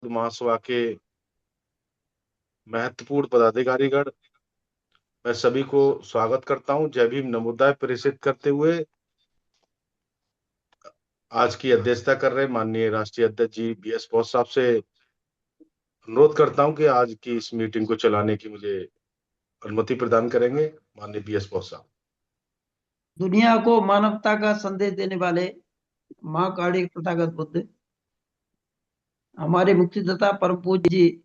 महासभा के महत्वपूर्ण पदाधिकारीगण, मैं सभी को स्वागत करता हूं। जय भीम नमोदाय प्रेषित करते हुए आज की अध्यक्षता कर रहे माननीय राष्ट्रीय अध्यक्ष जी BS बॉस साहब से अनुरोध करता हूं कि आज की इस मीटिंग को चलाने की मुझे अनुमति प्रदान करेंगे। माननीय BS बॉस साहब। दुनिया को मानवता का संदेश देने वाले महाकारुणिक तथागत बुद्ध, हमारे मुक्तिदाता परम पूज्य जी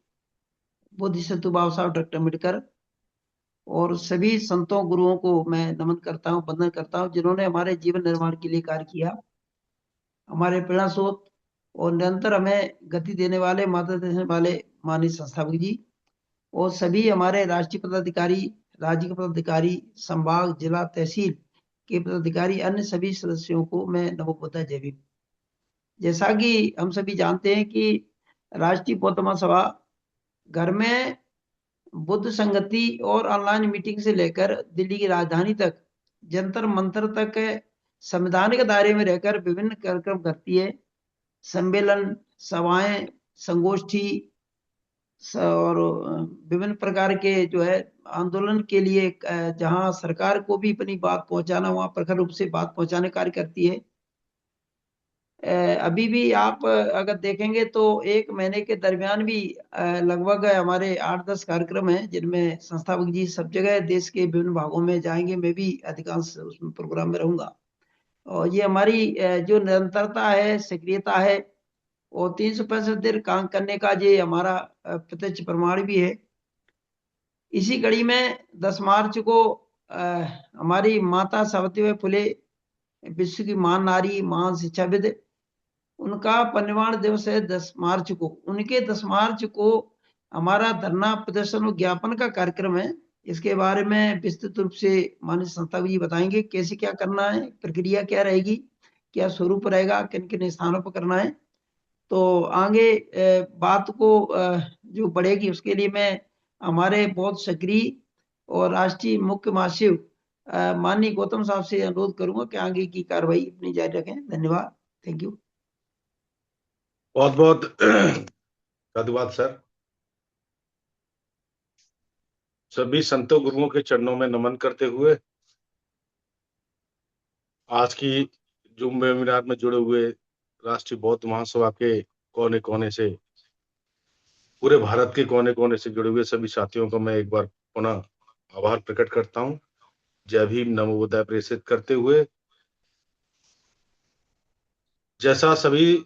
बोधिसत्व बाबा साहब डॉक्टर अम्बेडकर और सभी संतों गुरुओं को मैं नमन करता हूं, वंदन करता हूं, जिन्होंने हमारे जीवन निर्माण के लिए कार्य किया, हमारे प्रेरणा स्रोत और निरंतर हमें गति देने वाले, मार्गदर्शन देने वाले माननीय संस्थापक जी और सभी हमारे राष्ट्रीय पदाधिकारी, राज्य के पदाधिकारी, संभाग, जिला, तहसील के पदाधिकारी, अन्य सभी सदस्यों को मैं नमो बुद्धाय जय भीम। जैसा कि हम सभी जानते हैं कि राष्ट्रीय बौद्ध महासभा घर में बुद्ध संगति और ऑनलाइन मीटिंग से लेकर दिल्ली की राजधानी तक, जंतर मंतर तक संवैधानिक दायरे में रहकर विभिन्न कार्यक्रम करती है। सम्मेलन, सभाएं, संगोष्ठी और विभिन्न प्रकार के जो है आंदोलन के लिए जहां सरकार को भी अपनी बात पहुंचाना, वहां प्रखर रूप से बात पहुंचाने कार्य करती है। अभी भी आप अगर देखेंगे तो 1 महीने के दरमियान भी लगभग हमारे 8-10 कार्यक्रम हैं, जिनमें संस्थापक जी सब जगह देश के विभिन्न भागों में जाएंगे। मैं भी अधिकांश उसमें प्रोग्राम में रहूंगा और ये हमारी जो निरंतरता है, सक्रियता है और 365 दिन काम करने का ये हमारा प्रत्यक्ष प्रमाण भी है। इसी कड़ी में 10 मार्च को हमारी माता सावित्रीबाई फुले, विश्व की महान नारी, महान शिक्षाविद, उनका परिनिर्वाण दिवस है 10 मार्च को। उनके 10 मार्च को हमारा धरना प्रदर्शन और ज्ञापन का कार्यक्रम है। इसके बारे में विस्तृत रूप से माननीय संस्थापक जी बताएंगे कैसे क्या करना है, प्रक्रिया क्या रहेगी, क्या स्वरूप रहेगा, किन किन स्थानों पर करना है। तो आगे बात को जो बढ़ेगी उसके लिए मैं हमारे बहुत सक्रिय और राष्ट्रीय मुख्य महासचिव माननीय गौतम साहब से अनुरोध करूंगा कि आगे की कार्रवाई अपनी जारी रखें। धन्यवाद। Thank you. बहुत बहुत धन्यवाद सर। सभी संतों गुरुओं के चरणों में नमन करते हुए आज की जूम वेबिनार में जुड़े हुए राष्ट्रीय बौद्ध महासभा के कोने कोने से, पूरे भारत के कोने कोने से जुड़े हुए सभी साथियों का मैं एक बार पुनः आभार प्रकट करता हूं। जय भीम नमो बुद्धाय प्रेषित करते हुए, जैसा सभी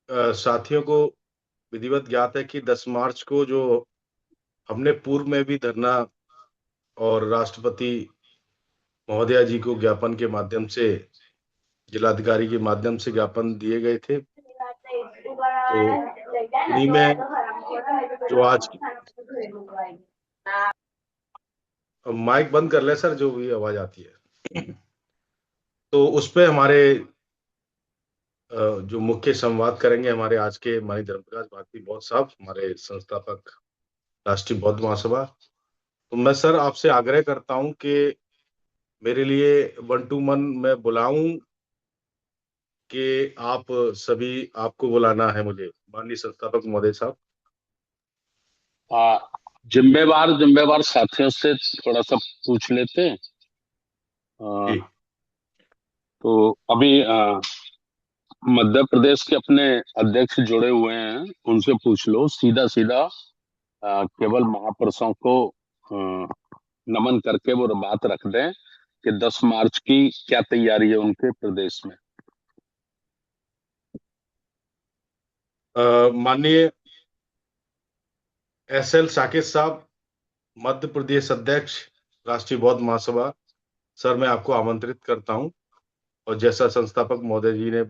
साथियों को विधिवत ज्ञात है कि 10 मार्च को जो हमने पूर्व में भी धरना और राष्ट्रपति महोदया जी को ज्ञापन के माध्यम से, जिलाधिकारी के माध्यम से ज्ञापन दिए गए थे, तो उन्हीं में जो आज माइक बंद कर ले सर, जो भी आवाज आती है। तो उस पे हमारे जो मुख्य संवाद करेंगे हमारे आज के माननीय धर्मप्रकाश भारती बौद्ध साहब, हमारे संस्थापक राष्ट्रीय बौद्ध महासभा। तो मैं सर आपसे आग्रह करता हूं कि मेरे लिए 1 to 1 मैं बुलाऊं कि आप सभी, आपको बुलाना है मुझे माननीय संस्थापक महोदय साहब। जिम्मेवार साथियों से थोड़ा सा पूछ लेते हैं। तो अभी मध्य प्रदेश के अपने अध्यक्ष जुड़े हुए हैं, उनसे पूछ लो सीधा सीधा। केवल महापुरुषों को नमन करके वो बात रख दें कि 10 मार्च की क्या तैयारी है उनके प्रदेश में। माननीय SL साकेत साहब, मध्य प्रदेश अध्यक्ष राष्ट्रीय बौद्ध महासभा। सर मैं आपको आमंत्रित करता हूं और जैसा संस्थापक महोदय जी ने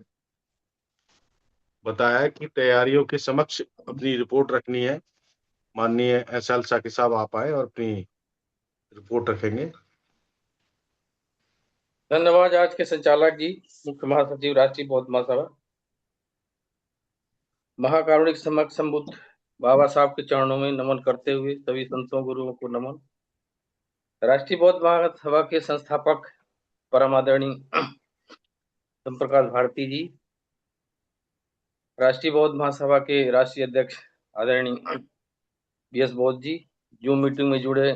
बताया है कि तैयारियों के समक्ष अपनी रिपोर्ट रखनी है, माननीय SL साकेत साहब आप आए और अपनी रिपोर्ट रखेंगे। धन्यवाद। आज के संचालक जी, मुख्य महासचिव राष्ट्रीय बौद्ध महासभा, महाकारुणिक समक्ष संबुद्ध बाबा साहब के चरणों में नमन करते हुए सभी संतों गुरुओं को नमन। राष्ट्रीय बौद्ध महासभा के संस्थापक परम आदरणीय धर्मप्रकाश भारती जी, राष्ट्रीय बौद्ध महासभा के राष्ट्रीय अध्यक्ष आदरणीय BS बौद्ध जी, जूम मीटिंग में जुड़े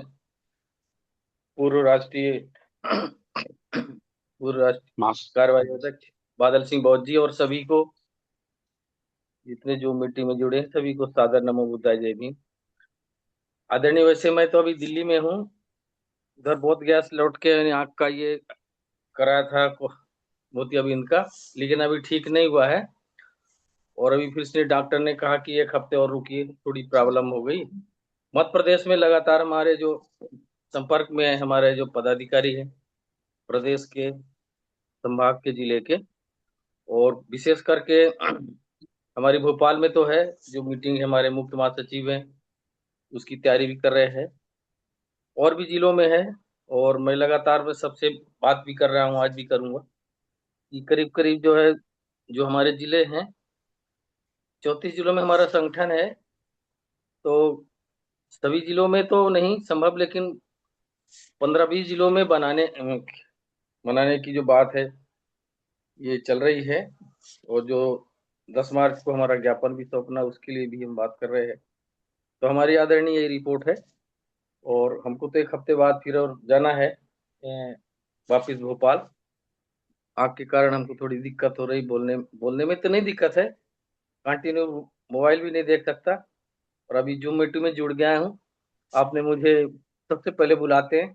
पूर्व राष्ट्रीय कार्यवाही अध्यक्ष बादल सिंह बौद्ध जी और सभी को, जितने जूम मीटिंग में जुड़े हैं सभी को सादर नमो बुद्धाय, जय भीम। आदरणीय, वैसे मैं तो अभी दिल्ली में हूँ, उधर बहुत गैस लौट के आँख का ये कराया था मोतियाबिंद का, लेकिन अभी ठीक नहीं हुआ है और अभी फिर से डॉक्टर ने कहा कि 1 हफ्ते और रुकिए, थोड़ी प्रॉब्लम हो गई। मध्य प्रदेश में लगातार हमारे जो संपर्क में है, हमारे जो पदाधिकारी हैं प्रदेश के, संभाग के, जिले के, और विशेष करके हमारी भोपाल में तो है जो मीटिंग है, हमारे मुख्य महासचिव हैं उसकी तैयारी भी कर रहे हैं, और भी जिलों में है, और मैं लगातार में सबसे बात भी कर रहा हूँ, आज भी करूंगा कि करीब करीब जो है, जो हमारे जिले हैं 34 जिलों में हमारा संगठन है, तो सभी जिलों में तो नहीं संभव, लेकिन 15-20 जिलों में बनाने की जो बात है ये चल रही है, और जो 10 मार्च को हमारा ज्ञापन भी सौंपना, उसके लिए भी हम बात कर रहे हैं। तो हमारी आदरणीय यही रिपोर्ट है, और हमको तो 1 हफ्ते बाद फिर और जाना है वापिस भोपाल। आग के कारण हमको थोड़ी दिक्कत हो रही, बोलने में तो नहीं दिक्कत है, कंटिन्यू मोबाइल भी नहीं देख सकता, और अभी जूम मीटिंग में जुड़ गया हूँ। आपने मुझे सबसे पहले बुलाते हैं,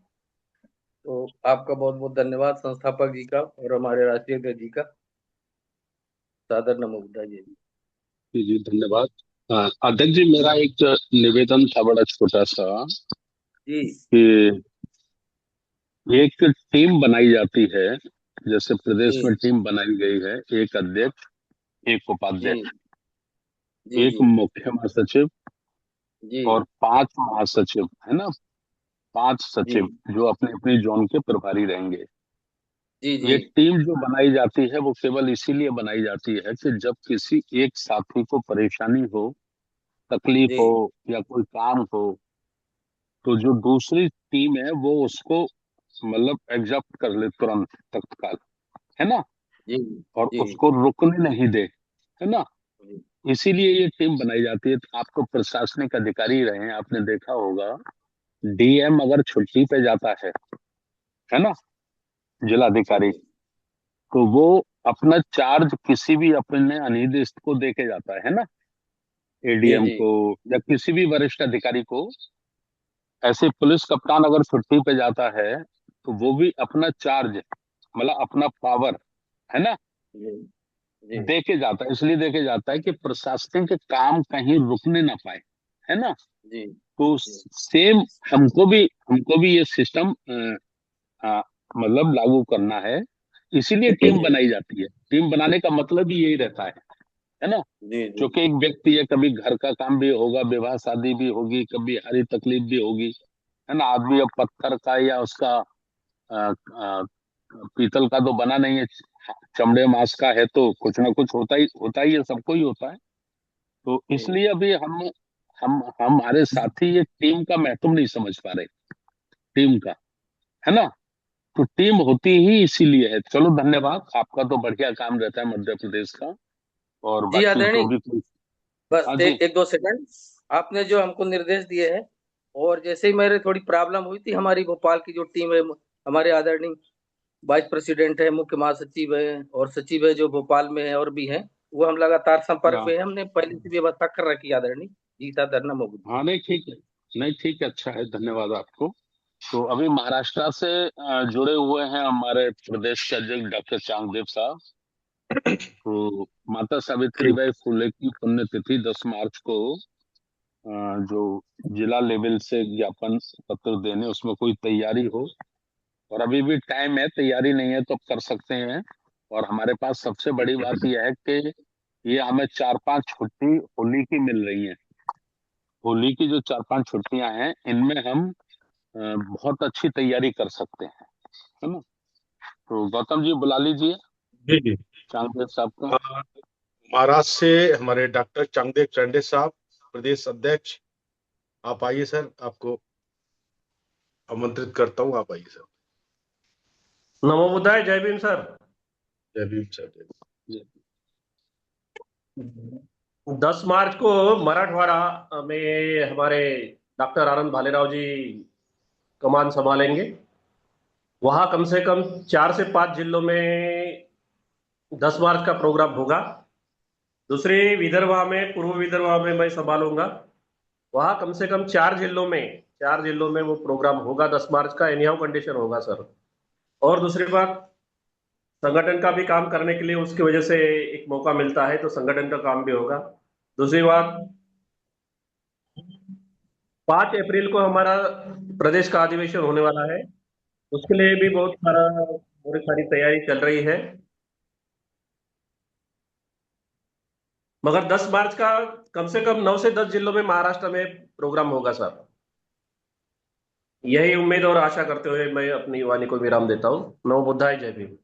तो आपका बहुत बहुत धन्यवाद, संस्थापक जी का और हमारे राष्ट्रीय अध्यक्ष जी का सादर नमो बुद्धाय जी। जी धन्यवाद। अध्यक्ष जी, मेरा एक निवेदन था बड़ा छोटा सा, जी कि एक टीम बनाई जाती है, जैसे प्रदेश जी में टीम बनाई गई है, एक अध्यक्ष, एक जी उपाध्यक्ष, जी एक जी मुख्य महासचिव जी और 5 महासचिव, है ना, 5 जी सचिव जो अपने अपनी जोन के प्रभारी रहेंगे। जी जी ये टीम जो बनाई जाती है वो केवल इसीलिए बनाई जाती है कि जब किसी एक साथी को परेशानी हो, तकलीफ जी हो या कोई काम हो, तो जो दूसरी टीम है वो उसको मतलब एग्जॉप्ट कर ले तुरंत, तत्काल, है ना, जी और जी उसको रुकने नहीं दे, है ना। जी इसीलिए ये टीम बनाई जाती है। तो आपको प्रशासनिक अधिकारी रहे, आपने देखा होगा, DM अगर छुट्टी पे जाता है ना, जिलाधिकारी, तो वो अपना चार्ज किसी भी अपने अनिर्दिष्ट को दे के जाता है ना, जी ADM जी को या किसी भी वरिष्ठ अधिकारी को। ऐसे पुलिस कप्तान अगर छुट्टी पे जाता है तो वो भी अपना चार्ज, मतलब अपना पावर, है ना, जी जी दे के जाता है। इसलिए दे के जाता है कि प्रशासन के काम कहीं रुकने ना पाए, है ना। जी तो जी सेम हमको भी ये सिस्टम मतलब लागू करना है। इसीलिए टीम बनाई जाती है। टीम बनाने का मतलब ही यही रहता है ना। जी जी क्योंकि एक व्यक्ति है, कभी घर का काम भी होगा, विवाह शादी भी होगी, कभी हरी तकलीफ भी होगी, है ना। आदमी अब पत्थर का या उसका अ, अ, पीतल का तो बना नहीं है, चमड़े मांस का है, तो कुछ ना कुछ होता ही है, सबको ही होता है। तो इसलिए अभी हम हमारे साथी ये टीम का महत्व नहीं समझ पा रहे, टीम का, है ना। तो टीम होती ही इसीलिए है। चलो धन्यवाद, आपका तो बढ़िया काम रहता है मध्य प्रदेश का, और जी बाकी जो आदरणीय, भी कोई। बस हाँ जी। 1-2 सेकंड, आपने जो हमको निर्देश दिए हैं, और जैसे ही मेरे थोड़ी प्रॉब्लम हुई थी, हमारी भोपाल की जो टीम है, हमारे आदरणीय वाइस प्रेसिडेंट है, मुख्य महासचिव है और सचिव है जो भोपाल में है और भी हैं, वो हम लगातार संपर्क हाँ में है, हमने पहले से व्यवस्था कर रखी है आदरणीय जी। सादर नमो बुद्धाय। हाँ, नहीं ठीक है, नहीं ठीक है, अच्छा है, धन्यवाद आपको। तो अभी महाराष्ट्र से जुड़े हुए हैं हमारे प्रदेश के अध्यक्ष डॉक्टर चांगदेव साहब। तो माता सावित्रीबाई फुले की पुण्यतिथि 10 मार्च को जो जिला लेवल से ज्ञापन पत्र देने, उसमें कोई तैयारी हो, और अभी भी टाइम है, तैयारी नहीं है तो कर सकते हैं। और हमारे पास सबसे बड़ी बात यह है कि ये हमें 4-5 छुट्टी होली की मिल रही है। होली की जो 4-5 छुट्टियां हैं, इनमें हम बहुत अच्छी तैयारी कर सकते हैं, है ना। तो गौतम जी बुला लीजिए जी जी। चांगदेव साहब को। अ, महाराष्ट्र से हमारे डॉक्टर चांगदेव चंडे साहब, प्रदेश अध्यक्ष, आप आइए सर, आपको आमंत्रित करता हूँ, आप आइए सर। नमो बुद्धाय, जय भीम सर। जय भीम सर, जय भीम। जी। 10 मार्च को मराठवाड़ा में हमारे डॉक्टर आनंद भालेराव जी कमान संभालेंगे। वहां कम से कम 4 से 5 जिलों में 10 मार्च का प्रोग्राम होगा। दूसरे विदर्भा में, पूर्व विदर्भा में मैं संभालूंगा। वहां कम से कम 4 जिलों में वो प्रोग्राम होगा 10 मार्च का। एनी हाउ कंडीशन होगा सर। और दूसरी बात, संगठन का भी काम करने के लिए उसकी वजह से एक मौका मिलता है, तो संगठन का काम भी होगा। दूसरी बात, 5 अप्रैल को हमारा प्रदेश का अधिवेशन होने वाला है। उसके लिए भी बहुत सारी तैयारी चल रही है। मगर 10 मार्च का कम से कम 9 से 10 जिलों में महाराष्ट्र में प्रोग्राम होगा सर। यही उम्मीद और आशा करते हुए मैं अपनी वाणी को विराम देता हूँ। नमो बुद्धाय, जय भीम।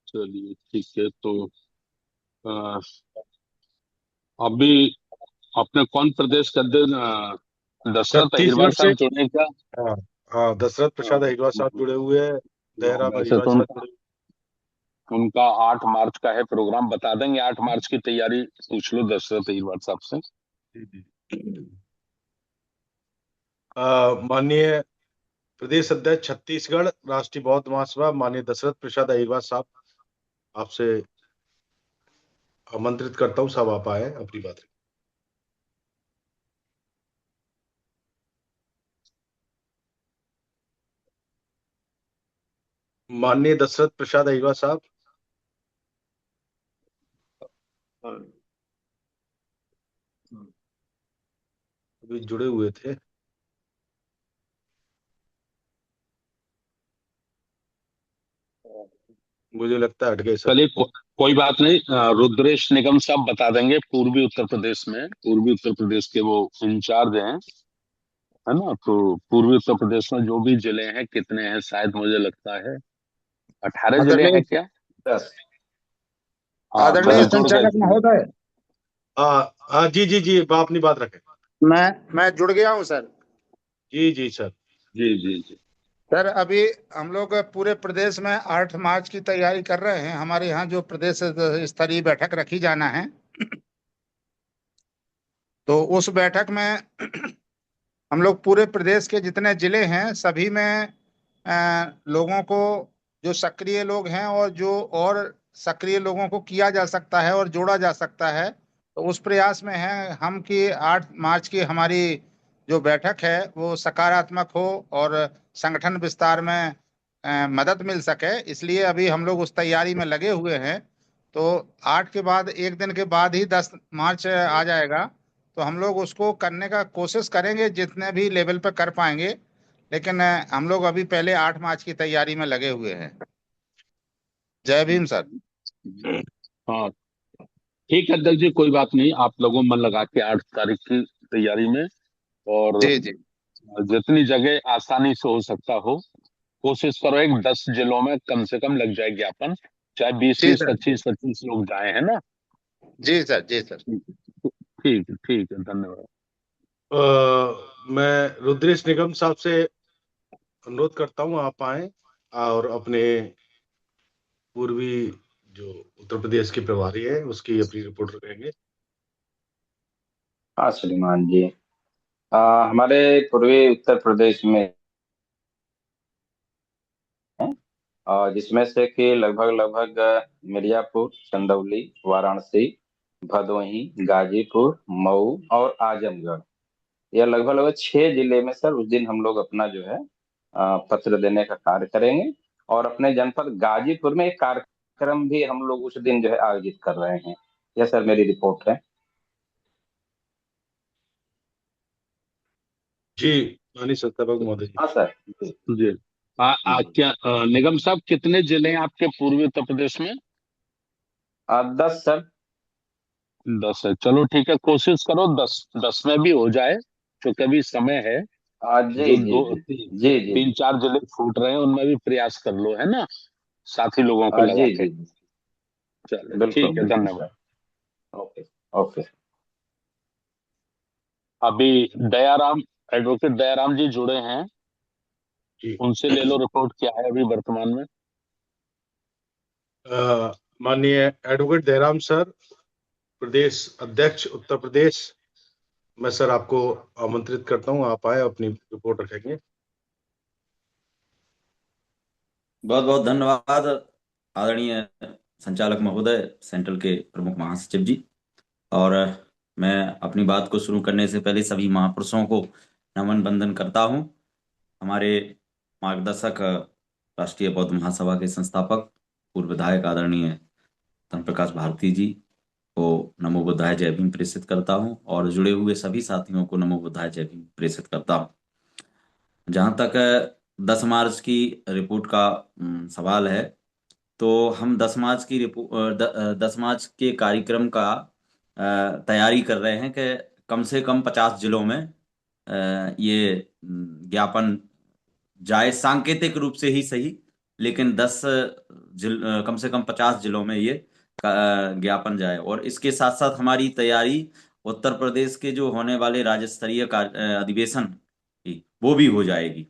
चलिए ठीक है। तो अ, अभी अपने कौन प्रदेश के अध्यक्ष दशरथ अहिरवार छत्तीसगढ़ से। साहब जुड़े क्या? हाँ, हाँ, दशरथ प्रसाद अहिरवार साहब जुड़े हुए हैं। दयाराम वैसे अहिरवार तो साहब जुड़े उनका 8 मार्च का है प्रोग्राम, बता देंगे। 8 मार्च की तैयारी पूछ लो दशरथ अहिरवार साहब से। हुए। जी। माननीय प्रदेश अध्यक्ष छत्तीसगढ़ राष्ट्रीय बौद्ध महासभा माननीय दशरथ प्रसाद अहिरवार साहब, आपसे आमंत्रित करता हूँ, साहब आप आए अपनी बात रखें। माननीय दशरथ प्रसाद अहिरवार साहब अभी जुड़े हुए थे। मुझे लगता है हट गए सर। चलिए कोई बात नहीं। रुद्रेश निगम साहब बता देंगे। पूर्वी उत्तर प्रदेश में, पूर्वी उत्तर प्रदेश के वो इंचार्ज हैं, है ना? तो पूर्वी उत्तर प्रदेश में जो भी जिले हैं, कितने हैं, शायद मुझे लगता है 18 जिले आदरणीय हैं क्या? 10। हाँ, आदरणीय चलो जुड़ गए। संचालक महोदय, हाँ, जी जी जी, आप अपनी बात रखें। मैं जुड़ गया हूं सर। जी जी सर। जी जी जी। सर अभी हम लोग पूरे प्रदेश में 8 मार्च की तैयारी कर रहे हैं। हमारे यहाँ जो प्रदेश स्तरीय बैठक रखी जाना है, तो उस बैठक में हम लोग पूरे प्रदेश के जितने जिले हैं सभी में लोगों को, जो सक्रिय लोग हैं और जो और सक्रिय लोगों को किया जा सकता है और जोड़ा जा सकता है, तो उस प्रयास में है हम कि 8 मार्च की हमारी जो बैठक है वो सकारात्मक हो और संगठन विस्तार में मदद मिल सके। इसलिए अभी हम लोग उस तैयारी में लगे हुए हैं। तो 8 के बाद एक दिन के बाद ही 10 मार्च आ जाएगा, तो हम लोग उसको करने का कोशिश करेंगे जितने भी लेवल पर कर पाएंगे। लेकिन हम लोग अभी पहले 8 मार्च की तैयारी में लगे हुए हैं। जय भीम सर। हाँ ठीक है अध्यक्ष जी, कोई बात नहीं। आप लोगों मन लगा के 8 तारीख की तैयारी में, और जी जी जितनी जगह आसानी से हो सकता हो कोशिश करो। एक 10 जिलों में कम से कम लग जाए ज्ञापन, चाहे बीस जी बीस सर। 25 25 लोग जाए, है ना? जी सर। जी सर। ठीक है, धन्यवाद। मैं रुद्रेश निगम साहब से अनुरोध करता हूँ, आप आए और अपने पूर्वी जो उत्तर प्रदेश के प्रभारी है उसकी अपनी रिपोर्ट रखेंगे। हाँ श्रीमान जी। हमारे पूर्वी उत्तर प्रदेश में जिसमें से कि लगभग लगभग मिर्जापुर, चंदौली, वाराणसी, भदोही, गाजीपुर, मऊ और आजमगढ़, यह लगभग लगभग 6 जिले में सर उस दिन हम लोग अपना जो है पत्र देने का कार्य करेंगे। और अपने जनपद गाजीपुर में एक कार्यक्रम भी हम लोग उस दिन जो है आयोजित कर रहे हैं। यह सर मेरी रिपोर्ट है। जी, माननीय संस्थापक महोदय जी। हाँ सर जी। जी। क्या निगम साहब, कितने जिले हैं आपके पूर्वी उत्तर प्रदेश में? 10 सर। 10 है। चलो ठीक है, कोशिश करो 10 10 में भी हो जाए, क्योंकि अभी समय है। जी जो जी दो जी जी तीन जी तीन चार जिले छूट रहे हैं उनमें भी प्रयास कर लो, है ना? साथी लोगों को लगा जी के। जी जी। चलो बिल्कुल ठीक है, बिल्कुल धन्यवाद। सर। Okay okay. अभी दयाराम, एडवोकेट दयाराम जी जुड़े हैं, जी। उनसे ले लो रिपोर्ट, क्या है अभी वर्तमान में। माननीय एडवोकेट दयाराम सर प्रदेश अध्यक्ष उत्तर प्रदेश, मैं सर आपको आमंत्रित करता हूं, आप आए, अपनी रिपोर्ट रखेंगे। बहुत बहुत धन्यवाद आदरणीय संचालक महोदय, सेंट्रल के प्रमुख महासचिव जी। और मैं अपनी बात को शुरू करने से पहले सभी महापुरुषों को नमन बंदन करता हूं। हमारे मार्गदर्शक राष्ट्रीय बौद्ध महासभा के संस्थापक पूर्व विधायक आदरणीय धन प्रकाश भारती जी को नमो बुद्धाय जय भीम प्रेषित करता हूं, और जुड़े हुए सभी साथियों को नमो बुद्धाय जय भीम प्रेषित करता हूं। जहां तक 10 मार्च की रिपोर्ट का सवाल है, तो हम 10 मार्च की 10 मार्च के कार्यक्रम का तैयारी कर रहे हैं कि कम से कम 50 जिलों में ये ज्ञापन जाए, सांकेतिक रूप से ही सही, लेकिन कम से कम 50 जिलों में ये ज्ञापन जाए। और इसके साथ साथ हमारी तैयारी उत्तर प्रदेश के जो होने वाले राज्य स्तरीय अधिवेशन की, वो भी हो जाएगी।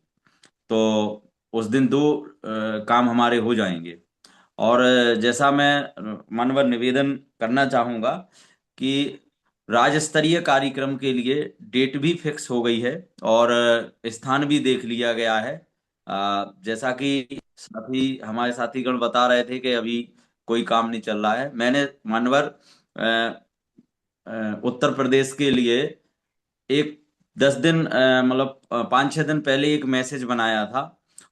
तो उस दिन 2 काम हमारे हो जाएंगे। और जैसा मैं मानवर निवेदन करना चाहूंगा कि राज्य स्तरीय कार्यक्रम के लिए डेट भी फिक्स हो गई है और स्थान भी देख लिया गया है। जैसा कि हमारे साथीगण बता रहे थे कि अभी कोई काम नहीं चल रहा है, मैंने मानवर उत्तर प्रदेश के लिए एक 10 दिन मतलब 5-6 दिन पहले एक मैसेज बनाया था,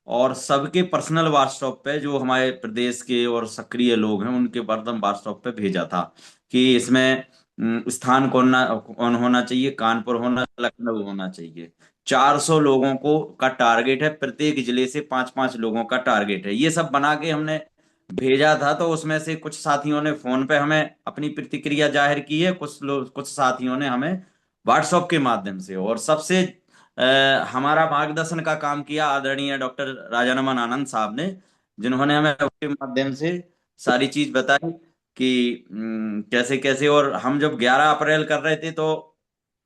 और सबके पर्सनल व्हाट्सएप पे, जो हमारे प्रदेश के और सक्रिय लोग हैं उनके पर्सनल व्हाट्सएप पे भेजा था कि इसमें स्थान कौन होना चाहिए, कानपुर होना, लखनऊ होना चाहिए। 400 लोगों को का टारगेट है, प्रत्येक जिले से 5-5 लोगों का टारगेट है। ये सब बना के हमने भेजा था। तो उसमें से कुछ साथियों ने फोन पे हमें अपनी प्रतिक्रिया जाहिर की है, कुछ साथियों ने हमें व्हाट्सएप के माध्यम से, और सबसे हमारा मार्गदर्शन का काम किया आदरणीय डॉक्टर राजानमन आनंद साहब ने, जिन्होंने हमें के माध्यम से सारी चीज बताई कि कैसे कैसे। और हम जब 11 अप्रैल कर रहे थे, तो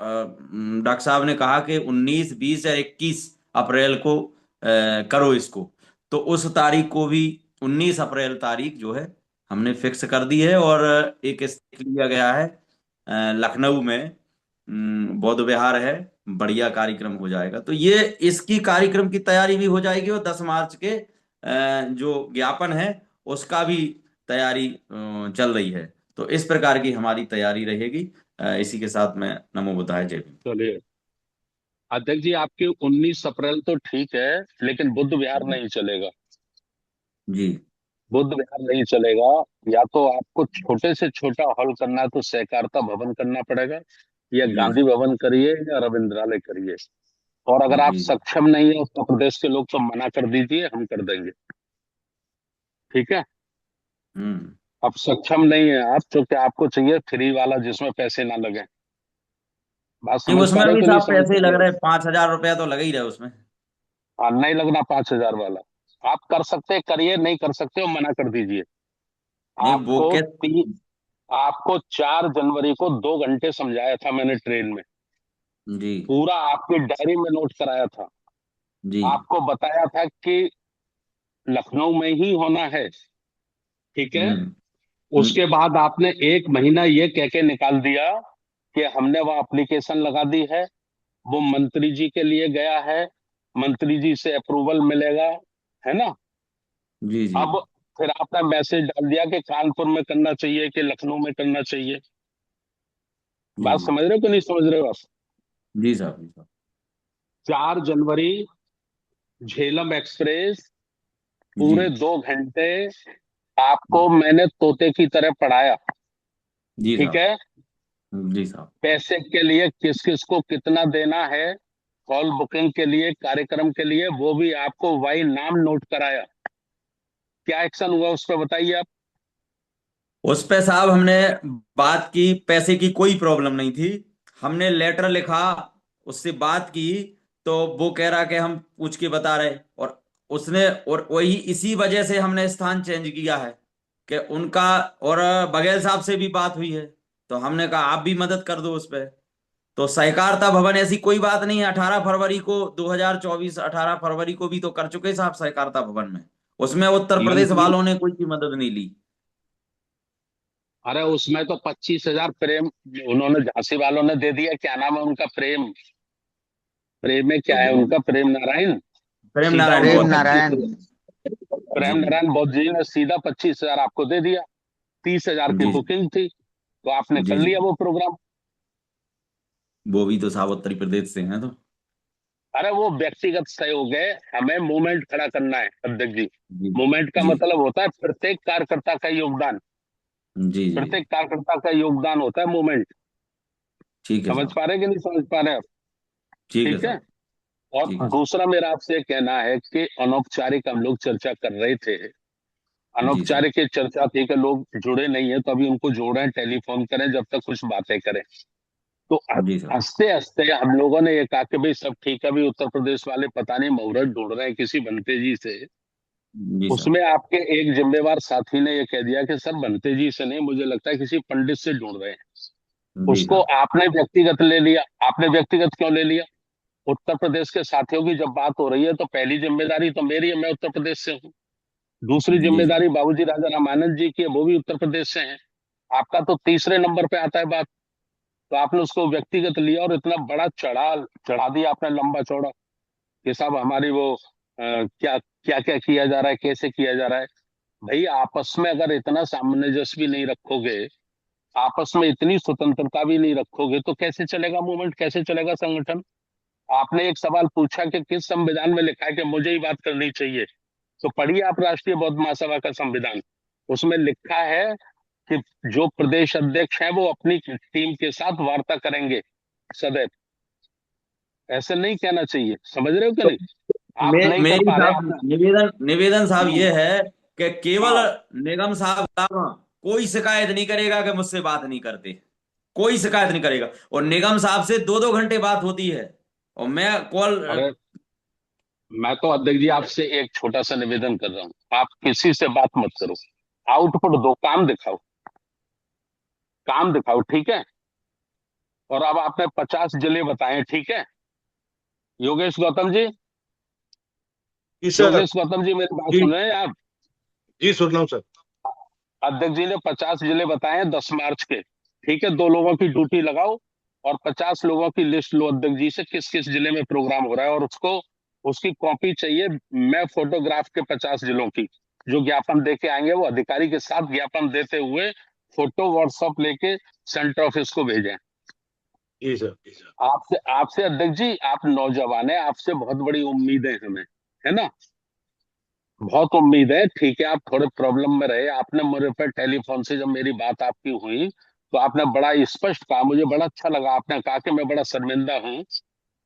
डॉक्टर साहब ने कहा कि 19, 20 या 21 अप्रैल को करो इसको। तो उस तारीख को भी 19 अप्रैल तारीख जो है हमने फिक्स कर दी है, और एक स्टेप लिया गया है लखनऊ में, बौद्ध विहार है, बढ़िया कार्यक्रम हो जाएगा। तो ये इसकी कार्यक्रम की तैयारी भी हो जाएगी, और 10 मार्च के जो ज्ञापन है उसका भी तैयारी चल रही है। तो इस प्रकार की हमारी तैयारी रहेगी। इसी के साथ मैं नमो बुद्धाय जय भीम। चलिए अध्यक्ष जी, आपके 19 अप्रैल तो ठीक है, लेकिन बुद्ध विहार नहीं चलेगा जी। बुद्ध विहार नहीं चलेगा। या तो आपको छोटे से छोटा हॉल करना है तो सहकारिता भवन करना पड़ेगा, या जी गांधी भवन करिए, या रविंद्रालय करिए। और अगर आप जी। सक्षम नहीं है उत्तर प्रदेश के लोग, तो मना कर दीजिए, हम कर देंगे। ठीक है। हम्म। अब सक्षम नहीं है आप, तो क्या आपको चाहिए फ्री वाला जिसमें पैसे ना लगे? बात नहीं, समझ पा उसमें रहे हो भी कि नहीं साहब समझ पैसे ही पा लग रहे हो? रहे हैं, 5,000 रुपया तो लग ही रहा है उसमें। हाँ, नहीं लगना 5,000 वाला। आप कर सकते करिए, नहीं कर सकते हो मना कर दीजिए। नहीं वो आपको क्या। आपको 4 जनवरी को 2 घंटे समझाया था मैंने ट्रेन में, जी पूरा आपकी डायरी में नोट कराया था। जी। आपको बताया था कि लखनऊ में ही होना है। ठीक है। हम्म उसके बाद आपने 1 महीना ये कह के निकाल दिया कि हमने वह एप्लीकेशन लगा दी है, वो मंत्री जी के लिए गया है, मंत्री जी से अप्रूवल मिलेगा, है ना। जी जी अब फिर आपने मैसेज डाल दिया कि कानपुर में करना चाहिए कि लखनऊ में करना चाहिए। जी बात जी समझ रहे हो कि नहीं समझ रहे हो आप? जी साहब, जी साहब। 4 जनवरी झेलम एक्सप्रेस, जी पूरे 2 घंटे आपको मैंने तोते की तरह पढ़ाया। जी ठीक साहब। है। जी साहब। पैसे के लिए किस किस को कितना देना है, हॉल बुकिंग के लिए, कार्यक्रम के लिए, वो भी आपको वाई नाम नोट कराया। क्या एक्शन हुआ उस पर बताइए आप। उस पे साहब हमने बात की, पैसे की कोई प्रॉब्लम नहीं थी। हमने लेटर लिखा, उससे बात की, तो वो कह रहा कि हम पूछ के बता रहे। और उसने, और वही इसी वजह से हमने स्थान चेंज किया है कि उनका, और बघेल साहब से भी बात हुई है, तो हमने कहा आप भी मदद कर दो उस पे। तो सहकारिता भवन, ऐसी कोई बात नहीं है। 18 फरवरी को 2024, 18 फरवरी को भी तो कर चुके साहब सहकारिता भवन में। उसमें उत्तर प्रदेश मंत्री वालों ने कोई की मदद नहीं ली। अरे उसमें तो 25,000 प्रेम उन्होंने झांसी वालों ने दे दिया। क्या नाम है उनका? प्रेम, प्रेम में तो क्या है उनका? प्रेम नारायण। प्रेम सीधा नारायण उनको प्रेम बौद्ध जी। 25, नारायण। जी प्रेम नारायण बौद्ध जी ने सीधा 25,000 आपको दे दिया। 30,000 की जी जी बुकिंग थी, तो आपने जी कर जी। लिया वो प्रोग्राम। वो भी तो साहब उत्तर प्रदेश से हैं तो। अरे वो व्यक्तिगत सहयोग है, हमें मूवमेंट खड़ा करना है अध्यक्ष जी। जी मूवमेंट का जी मतलब होता है प्रत्येक कार्यकर्ता का योगदान। जी जी। प्रत्येक कार्यकर्ता का योगदान होता है मूवमेंट। ठीक है समझ साहब। पा रहे हैं कि नहीं समझ पा रहे हैं आप? ठीक है ठीक है। साहब। और ठीक है साहब। दूसरा मेरा आपसे कहना है कि अनौपचारिक हम लोग चर्चा कर रहे थे। जी साहब। अनौपचारिक ये चर्चा थी कि लोग जुड़े नहीं है, तो अभी उनको जोड़ें, टेलीफोन करें, जब तक कुछ बातें करें। तो जी साहब। हंसते हंसते हम लोगों ने ये कहा कि भाई सब ठीक है, अभी उत्तर प्रदेश वाले पता नहीं मुहूर्त ढूंढ रहे हैं किसी बनते जी से। जी साहब। उसमें आपके एक जिम्मेवार साथी ने ये कह दिया कि सर बनते जी से नहीं, मुझे लगता है किसी पंडित से ढूंढ रहे हैं। जी उसको साहब। आपने व्यक्तिगत ले लिया। आपने व्यक्तिगत क्यों ले लिया? उत्तर प्रदेश के साथियों की जब बात हो रही है तो पहली जिम्मेदारी तो मेरी है, मैं उत्तर प्रदेश से हूँ। दूसरी जी साहब। जिम्मेदारी बाबूजी राजा रामानंद जी की है, वो भी उत्तर प्रदेश से हैं। आपका तो तीसरे नंबर पे आता है बात। तो आपने उसको व्यक्तिगत लिया और इतना बड़ा चढ़ा दिया आपने, लंबा चौड़ा, कि साहब हमारी वो क्या क्या क्या किया जा रहा है, कैसे किया जा रहा है। भाई आपस में अगर इतना सामंजस्य भी नहीं रखोगे, आपस में इतनी स्वतंत्रता भी नहीं रखोगे, तो कैसे चलेगा मूवमेंट, कैसे चलेगा संगठन? आपने एक सवाल पूछा कि किस संविधान में लिखा है कि मुझे ही बात करनी चाहिए। तो पढ़िए आप राष्ट्रीय बौद्ध महासभा का संविधान। उसमें लिखा है कि जो प्रदेश अध्यक्ष हैं वो अपनी टीम के साथ वार्ता करेंगे सदैव। ऐसे नहीं कहना चाहिए, समझ रहे हो कि तो नहीं? आप नहीं कर मेरी पा रहे साहब आपने। निवेदन निवेदन साहब ये है कि केवल हाँ, निगम साहब कोई शिकायत नहीं करेगा कि मुझसे बात नहीं करते। कोई शिकायत नहीं करेगा। और निगम साहब से 2-2 घंटे बात होती है। और मैं कॉल। अरे मैं तो अध्यक्ष जी आपसे एक छोटा सा निवेदन कर रहा हूँ, आप किसी से बात मत करो। आउटपुट दो, काम दिखाओ, काम दिखाओ, ठीक है। और अब आपने 50 जिले बताए, ठीक है। योगेश गौतम जी, जी सर। योगेश गौतम जी मेरी बात जी सुन रहे हैं आप? जी, सुन रहा हूँ सर। अध्यक्ष जी ने 50 जिले बताए हैं 10 मार्च के, ठीक है। 2 लोगों की ड्यूटी लगाओ और 50 लोगों की लिस्ट लो अध्यक्ष जी से, किस किस जिले में प्रोग्राम हो रहा है, और उसको उसकी कॉपी चाहिए। मैं फोटोग्राफ के 50 जिलों की, जो ज्ञापन दे के आएंगे वो अधिकारी के साथ ज्ञापन देते हुए फोटो व्हाट्सएप लेके सेंटर ऑफिस को भेजें। जी सर, जी सर। आपसे आपसे अध्यक्ष जी, आप नौजवान हैं, आपसे बहुत बड़ी उम्मीद है हमें, है ना? बहुत उम्मीद है, ठीक है। आप थोड़े प्रॉब्लम में रहे, आपने मेरे पे टेलीफोन से जब मेरी बात आपकी हुई तो आपने बड़ा स्पष्ट कहा, मुझे बड़ा अच्छा लगा। आपने कहा कि मैं बड़ा शर्मिंदा हूँ,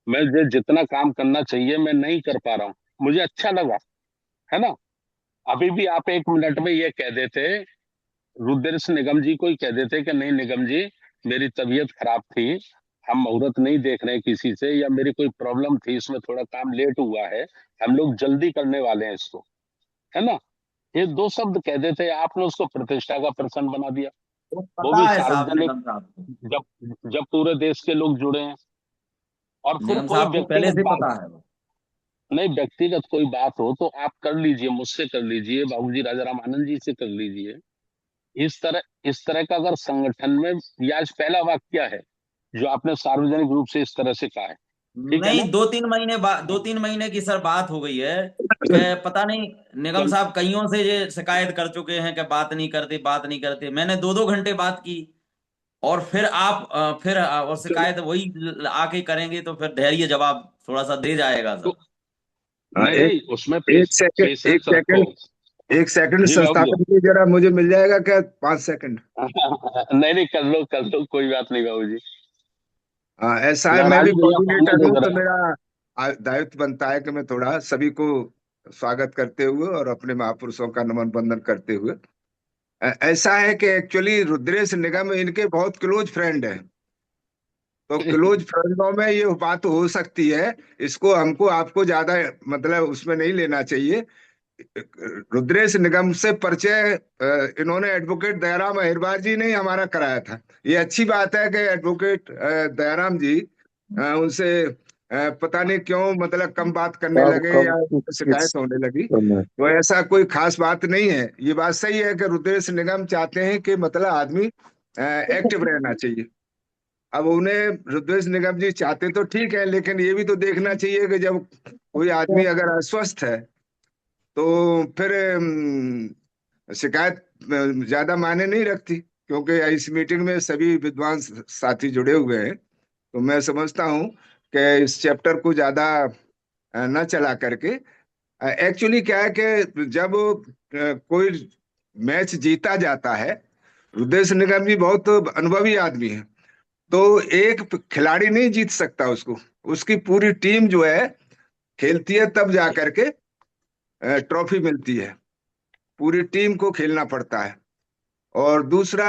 मैं जितना काम करना चाहिए मैं नहीं कर पा रहा हूँ। मुझे अच्छा लगा, है ना? अभी भी आप 1 मिनट में ये कह देते, रुद्रेश निगम जी को ही कह देते कि नहीं निगम जी, मेरी तबीयत खराब थी, हम मुहूर्त नहीं देख रहे हैं किसी से, या मेरी कोई प्रॉब्लम थी, इसमें थोड़ा काम लेट हुआ है, हम लोग जल्दी करने वाले हैं इसको, है ना? ये 2 शब्द कह देते, आपने उसको प्रतिष्ठा का प्रश्न बना दिया। वो वो पता भी है साहब सार्वजनिक, निगम साहब को। जब जब पूरे देश के लोग जुड़े हैं। और फिर निगम कोई साहब को पहले व्यक्तिगत से बात, पता है वो। नहीं व्यक्तिगत कोई बात हो तो आप कर लीजिए, मुझसे कर लीजिए, बाबूजी राजा राम आनंद जी से कर लीजिए। इस तरह का अगर संगठन में, ये आज पहला वाक्य है जो आपने सार्वजनिक रूप से इस तरह से कहा है, ठीक है नहीं, ना? 2-3 महीने की सर बात हो गई है कि पता नहीं। निगम चल, साहब कईयों से ये शिकायत कर चुके हैं कि बात नहीं करते, बात नहीं करते। मैंने 2-2 घंटे बात की। और फिर आप और चलो, शिकायत वही आके करेंगे तो फिर धैर्य जवाब थोड़ा सा दे जाएगा तो सर। नहीं एक नहीं, उसमें एक सेकंड, एक पेशेंस रखो। सेकंड, एक सेकंड जी बाबू संस्थापक जी, जरा मुझे मिल जाएगा क्या 5 सेकंड? नहीं नहीं, कर लो, कोई बात नहीं बाबू जी। हाँ, ऐसा है, मैं भी नारायण भैया सामने कोऑर्डिनेटर दे हूँ तो जरा। मेरा दायित्व बनता है कि मैं थोड़ा सभी को स्वागत करते हुए और अपने महापुरुषों का नमन बंदन करते हुए। ऐसा है कि एक्चुअली रुद्रेश निगम इनके बहुत क्लोज फ्रेंड है। तो क्लोज फ्रेंडों में ये बात हो सकती है। इसको हमको आपको ज्यादा मतलब उसमें नहीं लेना चाहिए। रुद्रेश निगम से परिचय इन्होंने एडवोकेट दयाराम अहिरवार जी ने ही हमारा कराया था। ये अच्छी बात है कि एडवोकेट दयाराम जी उनसे पता नहीं क्यों मतलब कम बात करने कब लगे कब या किस शिकायत होने लगी। समय? तो ऐसा कोई खास बात नहीं है। ये बात सही है कि रुद्रेश निगम चाहते हैं कि मतलब आदमी एक्टिव रहना चाहिए। अब उन्हें रुद्रेश निगम जी चाहते तो ठीक है, लेकिन ये भी तो देखना चाहिए कि जब कोई आदमी अगर अस्वस्थ है तो फिर शिकायत ज्यादा मायने नहीं रखती, क्योंकि इस मीटिंग में सभी विद्वान साथी जुड़े हुए हैं। तो मैं समझता हूँ कि इस चैप्टर को ज्यादा न चला करके, एक्चुअली क्या है कि जब कोई मैच जीता जाता है, रुद्रेश निगम जी बहुत अनुभवी आदमी है, तो एक खिलाड़ी नहीं जीत सकता उसको, उसकी पूरी टीम जो है खेलती है, तब जा करके ट्रॉफी मिलती है। पूरी टीम को खेलना पड़ता है। और दूसरा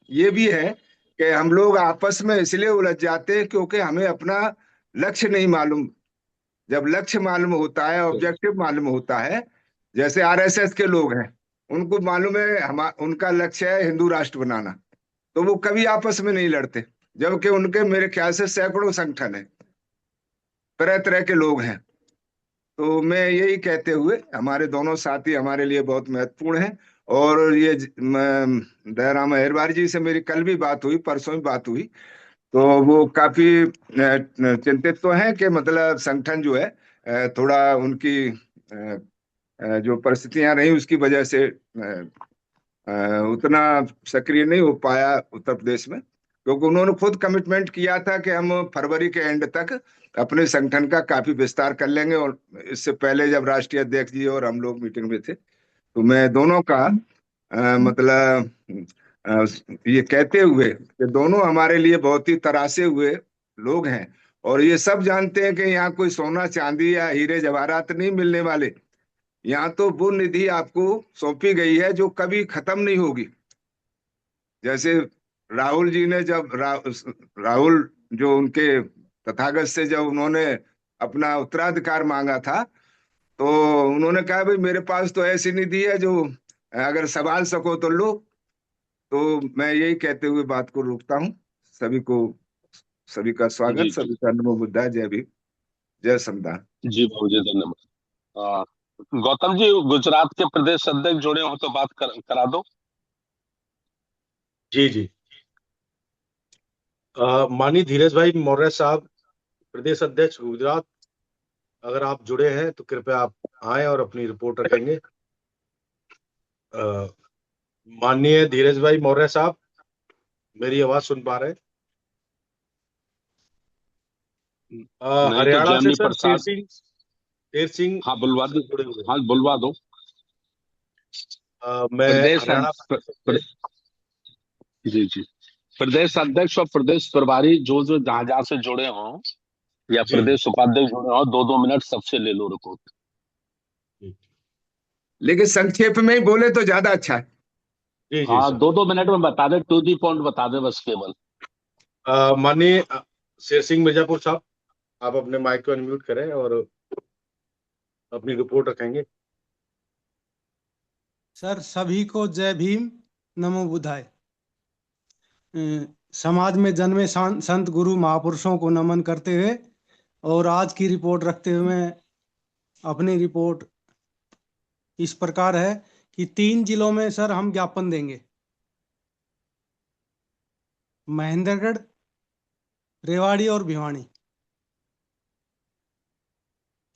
ये भी है कि हम लोग आपस में इसलिए उलझ जाते हैं क्योंकि हमें अपना लक्ष्य नहीं मालूम। जब लक्ष्य मालूम होता है, ऑब्जेक्टिव मालूम होता है, जैसे आरएसएस के लोग हैं, उनको मालूम है उनका लक्ष्य है हिंदू राष्ट्र बनाना, तो वो कभी आपस में नहीं लड़ते। जबकि उनके मेरे ख्याल से सैकड़ों संगठन है, तरह तरह के लोग हैं। तो मैं यही कहते हुए, हमारे दोनों साथी हमारे लिए बहुत महत्वपूर्ण हैं। और ये दयाराम अहिरवार जी से मेरी कल भी बात हुई, परसों भी बात हुई, तो वो काफी चिंतित तो हैं कि मतलब संगठन जो है थोड़ा उनकी जो परिस्थितियां रही उसकी वजह से उतना सक्रिय नहीं हो पाया उत्तर प्रदेश में, क्योंकि उन्होंने खुद कमिटमेंट किया था कि हम फरवरी के एंड तक अपने संगठन का काफी विस्तार कर लेंगे। और इससे पहले जब राष्ट्रीय अध्यक्ष जी और हम लोग मीटिंग में थे, तो मैं दोनों का मतलब अ, ये कहते हुए कि दोनों हमारे लिए बहुत ही तरासे हुए लोग हैं, और ये सब जानते हैं कि यहाँ कोई सोना चांदी या हीरे जवाहरात नहीं मिलने वाले। यहाँ तो वो निधि आपको सौंपी गई है जो कभी खत्म नहीं होगी। जैसे राहुल जी ने जब राहुल जो उनके तथागत से जब उन्होंने अपना उत्तराधिकार मांगा था, तो उन्होंने कहा भाई मेरे पास तो ऐसी निधि है जो अगर संभाल सको तो लो। तो मैं यही कहते हुए बात को रोकता हूँ। सभी को, सभी का स्वागत, जी सभी जी का नमो बुद्धाय, जय भीम, जय संविधान। जी बाबू जी, धन्यवाद। गौतम जी, गुजरात के प्रदेश अध्यक्ष जुड़े हो तो बात करा दो। जी जी। माननीय धीरज भाई मौर्य साहब, प्रदेश अध्यक्ष गुजरात, अगर आप जुड़े हैं तो कृपया आप आए और अपनी रिपोर्ट रखेंगे। अ, माननीय धीरज भाई मौर्य साहब, मेरी आवाज सुन पा रहे हैं? नहीं तो हरियाणा से जैमी सर शेर प्रसाद। सिंह, शेर सिंह हाँ बुलवा दो। जुड़े हुए हाँ बुलवा दो। हैं। मैं प्रदेश हरियाणा जी जी, प्रदेश अध्यक्ष और प्रदेश प्रभारी जो जो जहां जहां से जुड़े हों, या जी जी प्रदेश उपाध्यक्ष जुड़े हों, 2-2 मिनट सबसे ले लो रिपोर्ट। जी लेकिन संक्षेप में ही बोले तो ज्यादा अच्छा है। जी जी हाँ, सर। 2-2 मिनट में बता दे, टू दी पॉइंट बता दे बस केवल। माननीय शेर सिंह मिर्जापुर साहब, आप अपने माइक को अनम्यूट करें और अपनी रिपोर्ट रखेंगे। सर सभी को जय भीम, नमो बुद्धाय। समाज में जन्मे संत गुरु महापुरुषों को नमन करते हुए और आज की रिपोर्ट रखते हुए मैं अपनी रिपोर्ट इस प्रकार है कि 3 जिलों में सर हम ज्ञापन देंगे। महेंद्रगढ़, रेवाड़ी और भिवानी,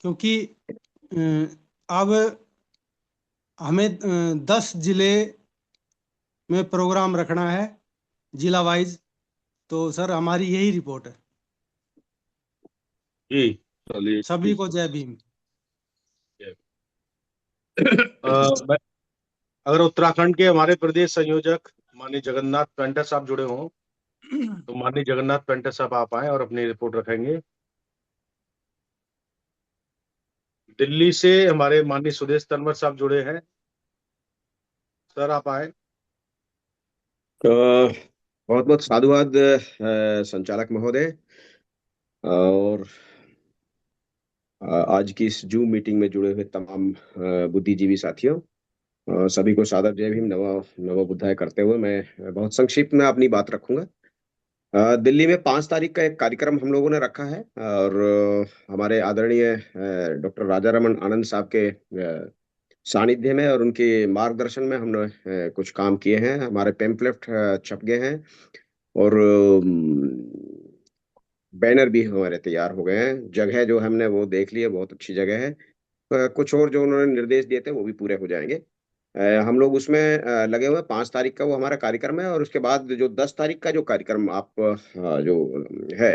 क्योंकि अब हमें 10 जिले में प्रोग्राम रखना है जिला वाइज। तो सर हमारी यही रिपोर्ट है। जी चलिए सभी को जय भीम। मैं, अगर उत्तराखंड के हमारे प्रदेश संयोजक माननीय जगन्नाथ पेंटर साहब जुड़े हों, तो माननीय जगन्नाथ पेंटर साहब आप आए और अपनी रिपोर्ट रखेंगे। दिल्ली से हमारे माननीय सुदेश तनवर साहब जुड़े हैं, सर आप आए। बहुत बहुत साधुवाद संचालक महोदय, और आज की इस जूम मीटिंग में जुड़े हुए तमाम बुद्धिजीवी साथियों, सभी को सादर जय भीम, नमो नमो बुद्धाय करते हुए मैं बहुत संक्षिप्त में अपनी बात रखूंगा। दिल्ली में 5 तारीख का एक कार्यक्रम हम लोगों ने रखा है और हमारे आदरणीय डॉक्टर राजा रमन आनंद साहब के सानिध्य में और उनके मार्गदर्शन में हमने कुछ काम किए हैं। हमारे पेम्पलेट छप गए हैं और बैनर भी हमारे तैयार हो गए हैं। जगह जो हमने वो देख ली है, बहुत अच्छी जगह है। कुछ और जो उन्होंने निर्देश दिए थे वो भी पूरे हो जाएंगे। हम लोग उसमें लगे हुए हैं। 5 तारीख का वो हमारा कार्यक्रम है और उसके बाद जो 10 तारीख का जो कार्यक्रम आप जो है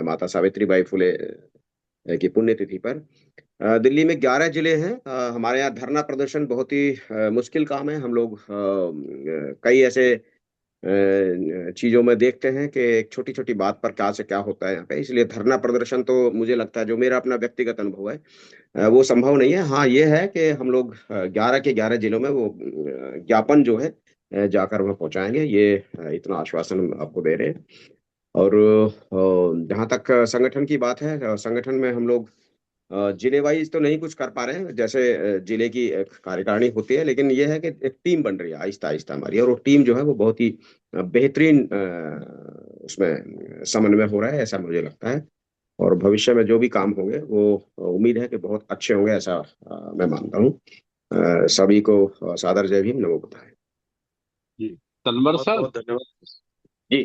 माता सावित्रीबाई फुले की पुण्यतिथि पर दिल्ली में 11 जिले हैं। हमारे यहाँ धरना प्रदर्शन बहुत ही मुश्किल काम है। हम लोग कई ऐसे चीजों में देखते हैं कि एक छोटी छोटी बात पर क्या से क्या होता है यहाँ पे, इसलिए धरना प्रदर्शन तो मुझे लगता है, जो मेरा अपना व्यक्तिगत अनुभव है, वो संभव नहीं है। हाँ, ये है कि हम लोग 11 के 11 जिलों में वो ज्ञापन जो है जाकर वहाँ पहुंचाएंगे। ये इतना आश्वासन हम आपको दे रहे हैं। और जहाँ तक संगठन की बात है, संगठन में हम लोग जिले वाइज तो नहीं कुछ कर पा रहे हैं, जैसे जिले की एक कार्यकारिणी होती है, लेकिन ये है कि एक टीम बन रही है आहिस्ता आहिस्ता हमारी, और वो टीम जो है वो बहुत ही बेहतरीन उसमें समन्वय हो रहा है, ऐसा मुझे लगता है। और भविष्य में जो भी काम होंगे वो उम्मीद है कि बहुत अच्छे होंगे, ऐसा मैं मानता हूँ। सभी को सादर जय भीम, नमो बुद्धाय। जी तनवर बहुत साहब। बहुत धन्यवाद जी।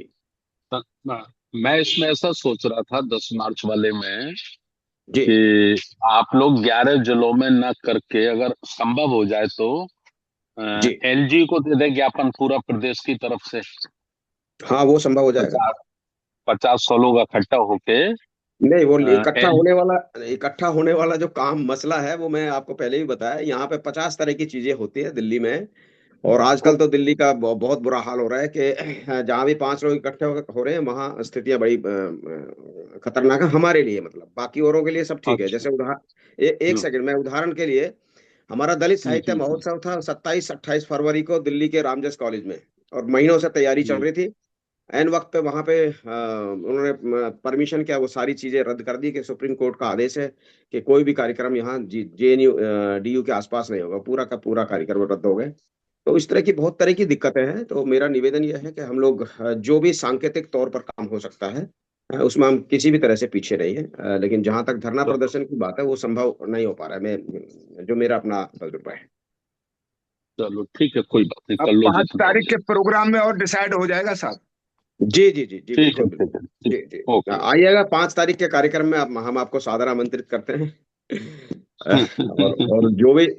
मैं इसमें ऐसा सोच रहा था 10 मार्च वाले में जी कि आप लोग 11 जिलों में न करके अगर संभव हो जाए तो जी एलजी को दे दे ज्ञापन पूरा प्रदेश की तरफ से। हाँ, वो संभव हो जाएगा। 50-100 लोग इकट्ठा होके नहीं, वो एल इकट्ठा होने वाला जो काम मसला है वो मैं आपको पहले ही बताया। यहाँ पे 50 तरह की चीजें होती है दिल्ली में, और आजकल तो दिल्ली का बहुत बुरा हाल हो रहा है कि जहाँ भी 5 लोग इकट्ठे हो रहे हैं वहाँ स्थितियां बड़ी खतरनाक है हमारे लिए। मतलब बाकी औरों के लिए सब ठीक है। अच्छा। जैसे एक सेकंड, मैं उदाहरण के लिए, हमारा दलित साहित्य हम्म। महोत्सव था 27-28 फरवरी को दिल्ली के रामजस कॉलेज में, और महीनों से तैयारी चल हम्म। रही थी। एन वक्त पे वहां पे उन्होंने परमिशन क्या, वो सारी चीजें रद्द कर दी कि सुप्रीम कोर्ट का आदेश है कि कोई भी कार्यक्रम यहाँ जेएनयू डीयू के आसपास नहीं होगा। पूरा का पूरा कार्यक्रम रद्द हो गए। तो इस तरह की बहुत तरह की दिक्कतें हैं। तो मेरा निवेदन यह है कि हम लोग जो भी सांकेतिक तौर पर काम हो सकता है उसमें हम किसी भी तरह से पीछे नहीं है। लेकिन जहां तक धरना प्रदर्शन की बात है वो संभव नहीं हो पा रहा है, मैं जो मेरा अपना तजुर्बा है। चलो ठीक है, कोई बात नहीं, अब कर लो 5 जितना हो तारीख के जाए। प्रोग्राम में और डिसाइड हो जाएगा साहब। जी जी जी जी, ठीक है, बिल्कुल ठीक बिल्कुल। है, ठीक। जी जी, ओके। आइएगा 5 तारीख के कार्यक्रम में। हम आपको सादर आमंत्रित करते हैं। और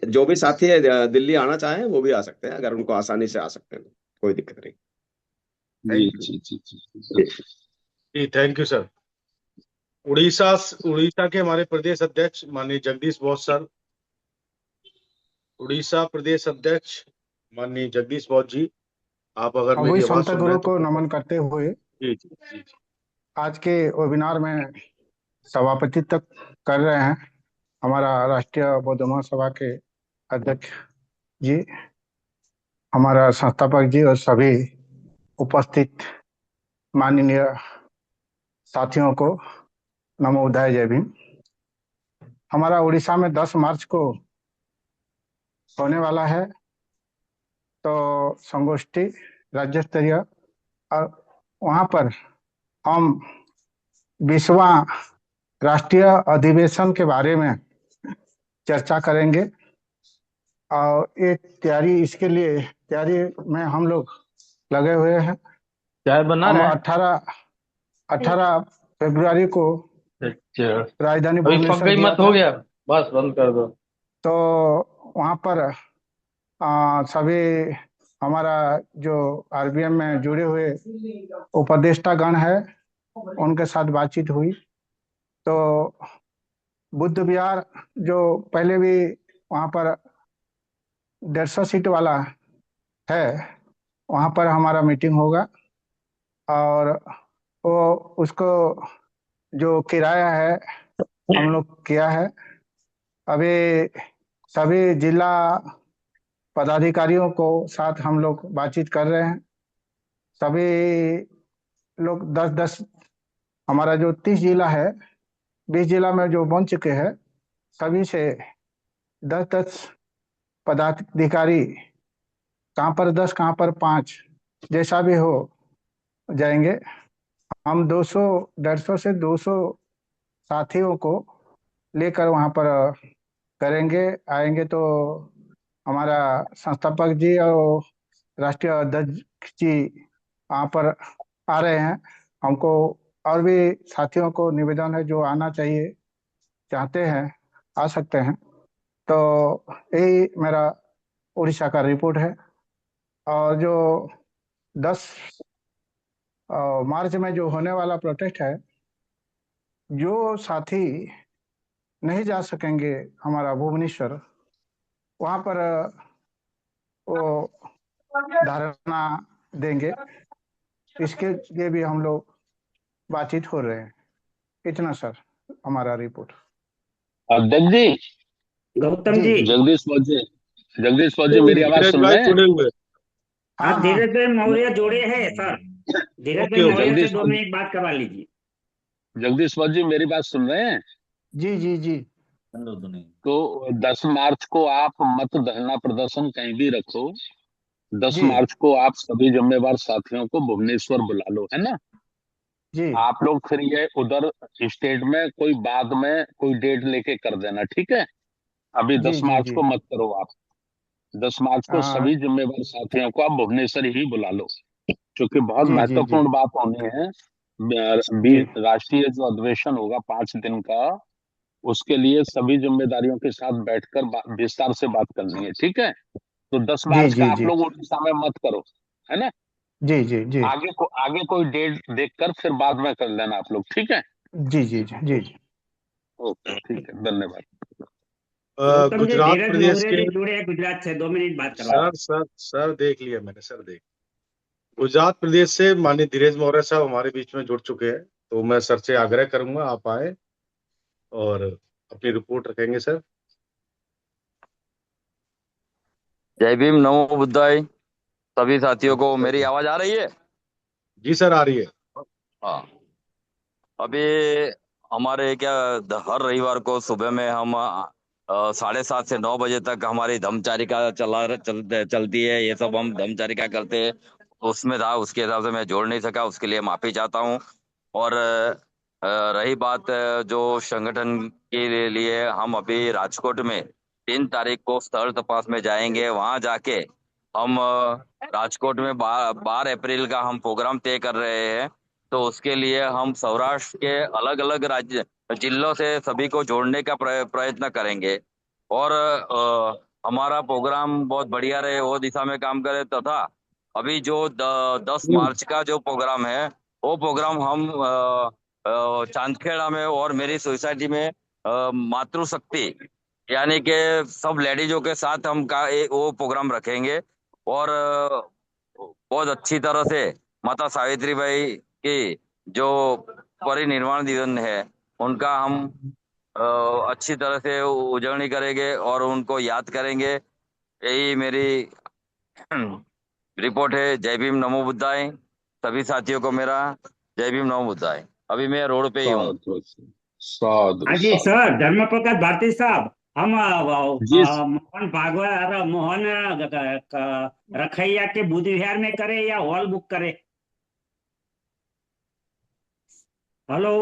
जो भी साथी है दिल्ली आना चाहें वो भी आ सकते हैं, अगर उनको आसानी से आ सकते हैं तो कोई दिक्कत नहीं। जी थैंक यू। जी जी जी जी। जी, थैंक यू सर। उड़ीसा के हमारे प्रदेश अध्यक्ष माननीय जगदीश बोस सर। उड़ीसा प्रदेश अध्यक्ष माननीय जगदीश बोस जी, आप अगर अभी मेरी आवाज संत सुन रहे गुरु हैं तो को नमन करते हुए जी जी जी जी। आज के वेबिनार में सभापति तक कर रहे हैं हमारा राष्ट्रीय बौद्ध महासभा के अध्यक्ष जी, हमारा संस्थापक जी और सभी उपस्थित माननीय साथियों को नमो बुद्धाय, जय भीम। हमारा उड़ीसा में 10 मार्च को होने वाला है तो संगोष्ठी राज्य स्तरीय, और वहाँ पर हम 20वां राष्ट्रीय अधिवेशन के बारे में चर्चा करेंगे। और ये इसके लिए तैयारी में हम लोग लगे हुए हैं। चाय बना हम रहे 18 फरवरी को हैं? अच्छा, राजधानी अभी पक भुवनेश्वर गई गया मत, हो था। गया, बस बंद कर दो। तो वहाँ पर सभी हमारा जो आरबीएम में जुड़े हुए उपदेष्टा गण है उनके साथ बातचीत हुई। तो बुद्ध विहार जो पहले भी वहाँ पर 150 सीट वाला है, वहाँ पर हमारा मीटिंग होगा। और वो उसको जो किराया है हम लोग किया है। अभी सभी जिला पदाधिकारियों को साथ हम लोग बातचीत कर रहे हैं। सभी लोग 10-10, हमारा जो 30 जिला है, 20 जिला में जो बन चुके हैं, सभी से 10-10 पदाधिकारी, कहाँ पर 10 कहाँ पर 5 जैसा भी हो जाएंगे। हम 200 150 से 200 साथियों को लेकर वहां पर करेंगे। आएंगे तो हमारा संस्थापक जी और राष्ट्रीय अध्यक्ष जी वहाँ पर आ रहे हैं। हमको और भी साथियों को निवेदन है जो आना चाहिए चाहते हैं आ सकते हैं। तो यही मेरा उड़ीसा का रिपोर्ट है। और जो 10 मार्च में जो होने वाला प्रोटेस्ट है, जो साथी नहीं जा सकेंगे हमारा भुवनेश्वर, वहाँ पर वो धरना देंगे। इसके लिए भी हम लोग बातचीत हो रहे हैं। इतना सर हमारा रिपोर्ट। अध्यक्ष जी, गौतम जी जी, जगदीश फौजी मेरी आवाज धीरज सुन भाई रहे हैं? जुड़े हुए। हाँ आप हाँ धीरज भाई मौर्य जोड़े हैं सर। धीरज भाई ओके ओके। मौर्य से जगदीश 2 फौजी मिनट बात करवा लीजिए। जगदीश फौजी मेरी बात सुन रहे हैं? जी जी जी तो 10 मार्च को आप मत धरना प्रदर्शन कहीं भी रखो। 10 जी मार्च को आप सभी जिम्मेवार साथियों को भुवनेश्वर बुला लो, है ना? जी आप लोग फिर ये उधर स्टेट में कोई बाद में कोई डेट लेके कर देना, ठीक है? अभी जी 10 जी मार्च जी को मत करो आप। 10 मार्च को हाँ सभी जिम्मेवार साथियों को आप भुवनेश्वर ही बुला लो, क्योंकि बहुत जी जी जी महत्वपूर्ण बात होनी है। जी राष्ट्रीय जो अधिवेशन होगा 5 दिन का, उसके लिए सभी जिम्मेदारियों के साथ बैठकर विस्तार से बात करनी है, ठीक है? तो 10 जी मार्च का जी आप जी लोग उड़ीसा में मत करो, है ना? जी जी जी आगे कोई डेट देखकर फिर बाद में कर लेना आप लोग, ठीक है? जी जी जी जी जी ओके, ठीक है, धन्यवाद। गौतम जी, गुजरात धीरज प्रदेश मौर्य के। जी जुड़े हैं गुजरात से, 2 मिनट बात करवा सर दीजिए। सर सर देख लिया मैंने, सर देख। गुजरात प्रदेश से माननीय धीरज मौर्य साहब हमारे बीच में जुड़ चुके हैं, तो मैं सर से आग्रह करूंगा आप आए और अपनी रिपोर्ट रखेंगे सर। जय भीम, नमो बुद्धाय। सभी साथियों को मेरी आवाज आ रही है? जी सर आ रही है। हाँ। अभी हमारे क्या हर रविवार को सुबह में हम 7:30 से 9 बजे तक हमारी धम्मचारिका चलती है। ये सब हम धम्मचारिका करते हैं। उसमें था, उसके हिसाब से मैं जोड़ नहीं सका, उसके लिए माफी चाहता हूँ। और रही बात जो संगठन के लिए, हम अभी राजकोट में 3 तारीख को स्थल तपास में जाएंगे। वहां जाके हम राजकोट में 12 अप्रैल का हम प्रोग्राम तय कर रहे हैं। तो उसके लिए हम सौराष्ट्र के अलग अलग राज्य जिलों से सभी को जोड़ने का प्रयत्न करेंगे। और हमारा प्रोग्राम बहुत बढ़िया रहे, वो दिशा में काम करें। तथा अभी जो 10 मार्च का जो प्रोग्राम है, वो प्रोग्राम हम चांदखेड़ा में और मेरी सोसाइटी में मातृशक्ति, यानी कि सब लेडीजों के साथ हम वो प्रोग्राम रखेंगे। और बहुत अच्छी तरह से माता सावित्री बाई की जो परिनिर्वाण दिन है, उनका हम अ, अच्छी तरह से उजवनी करेंगे और उनको याद करेंगे। यही मेरी रिपोर्ट है। जय भीम, नमो बुद्धाय। सभी साथियों को मेरा जय भीम, नमो बुद्धाय। अभी मैं रोड पे ही हूँ। साधु साधु हाँ जी साधु। सर, धर्म प्रकाश भारती साहब, हम जी मोहन भागवत, मोहन रखैया के बुद्ध विहार में करें या हॉल बुक करें? हेलो।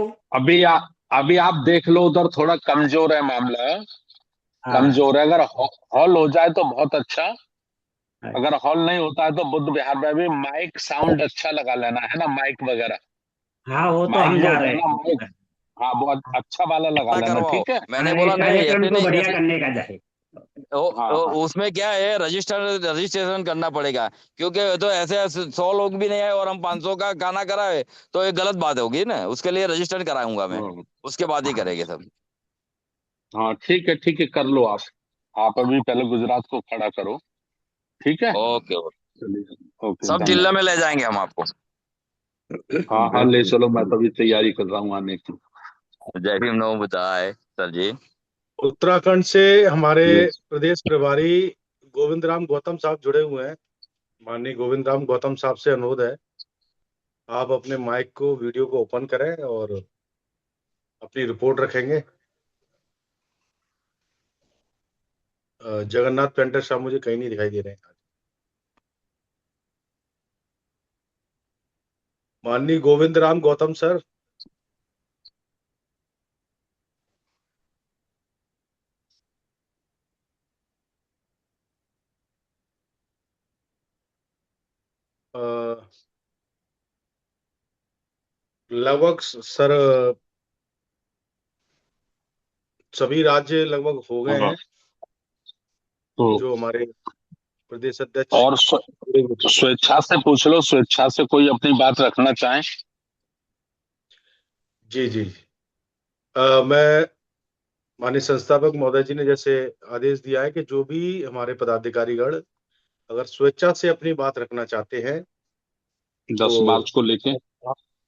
अभी आप देख लो, उधर थोड़ा कमजोर है मामला, हाँ कमजोर है। अगर हॉल हो जाए तो बहुत अच्छा। हाँ अगर हॉल नहीं होता है तो बुद्ध विहार में भी माइक साउंड अच्छा लगा लेना, है ना? माइक वगैरह, हाँ, वो तो माइक हम जो जा होता है रहे ना, माइक, हैं। हाँ, बहुत अच्छा वाला लगा ना लेना, करवाओ, ठीक है? मैंने हाँ, बोला इस नहीं, कार्यक्रम ऐसे को नहीं, बढ़िया ऐसे करने का जाए। हाँ हाँ उसमें क्या है, रजिस्ट्रेशन करना पड़ेगा। क्योंकि तो ऐसे 100 लोग भी नहीं आए और हम 500 का गाना कराए तो ये गलत बात होगी ना। उसके लिए रजिस्टर कराऊंगा मैं, हाँ उसके बाद ही करेंगे सब। हाँ, ठीक है, कर लो आप अभी पहले गुजरात को खड़ा करो, ठीक है? Okay okay. चलिए, ओके, सब जिले में धन्यवाद। ले जाएंगे हम आपको। हाँ हाँ, ले चलो, मैं तो अभी तैयारी कर रहा हूँ आने की। जय भीम, नमो बुद्धाय सर जी। उत्तराखंड से हमारे यस। प्रदेश प्रभारी गोविंद राम गौतम साहब जुड़े हुए हैं। माननीय गोविंद राम गौतम साहब से अनुरोध है, आप अपने माइक को, वीडियो को ओपन करें और अपनी रिपोर्ट रखेंगे। जगन्नाथ पेंटर साहब मुझे कहीं नहीं दिखाई दे रहे हैं। माननीय गोविंद राम गौतम सर। लगभग सर सभी राज्य लगभग हो गए हैं तो जो हमारे प्रदेश अध्यक्ष। और स्वेच्छा से पूछ लो, स्वेच्छा से कोई अपनी बात रखना चाहे। जी जी मैं माननीय संस्थापक महोदय जी ने जैसे आदेश दिया है कि जो भी हमारे पदाधिकारीगण अगर स्वेच्छा से अपनी बात रखना चाहते हैं 10 तो मार्च को लेके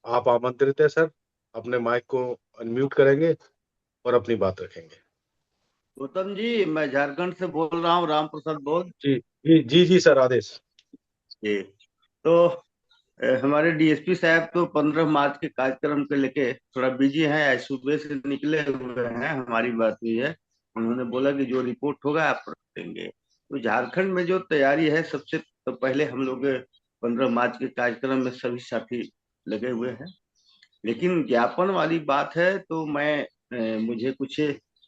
आप आमंत्रित है सर। अपने माइक को अनम्यूट करेंगे और अपनी बात रखेंगे। गौतम जी, मैं झारखंड से बोल रहा हूँ, राम प्रसाद बोल। जी जी जी जी सर, आदेश। जी, तो हमारे डीएसपी साहब तो 15 मार्च के कार्यक्रम के लेके थोड़ा बिजी हैं, आज सुबह से निकले हुए हैं। हमारी बात हुई है, उन्होंने बोला कि जो रिपोर्ट होगा आप रखेंगे। तो झारखंड में जो तैयारी है, सबसे तो पहले हम लोग 15 मार्च के कार्यक्रम में सभी साथी लगे हुए हैं। लेकिन ज्ञापन वाली बात है तो मैं मुझे कुछ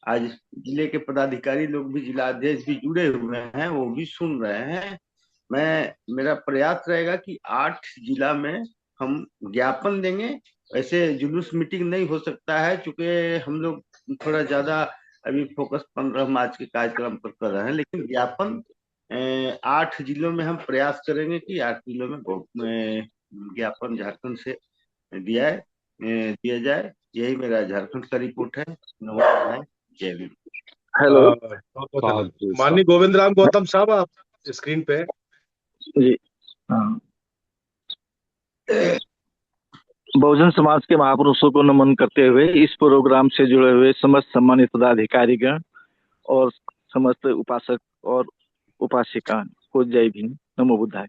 आज जिले के पदाधिकारी लोग भी, जिला अध्यक्ष भी जुड़े हुए हैं, वो भी सुन रहे हैं। मेरा प्रयास रहेगा कि 8 जिला में हम ज्ञापन देंगे। ऐसे जुलूस मीटिंग नहीं हो सकता है, चूंकि हम लोग थोड़ा ज्यादा अभी फोकस 15 मार्च के कार्यक्रम पर कर रहे हैं। लेकिन ज्ञापन 8 जिलों में हम प्रयास करेंगे कि 8 जिलों में ज्ञापन झारखंड से दिया जाए। यही मेरा झारखंड का रिपोर्ट है। नमस्कार, जय भीम। हेलो माननीय गोविंद राम गौतम साहब, आप स्क्रीन पे। जी, बहुजन समाज के महापुरुषों को नमन करते हुए इस प्रोग्राम से जुड़े हुए समस्त सम्मानित पदाधिकारीगण और समस्त उपासक और उपासिका को जय भीम, नमो बुद्धाय।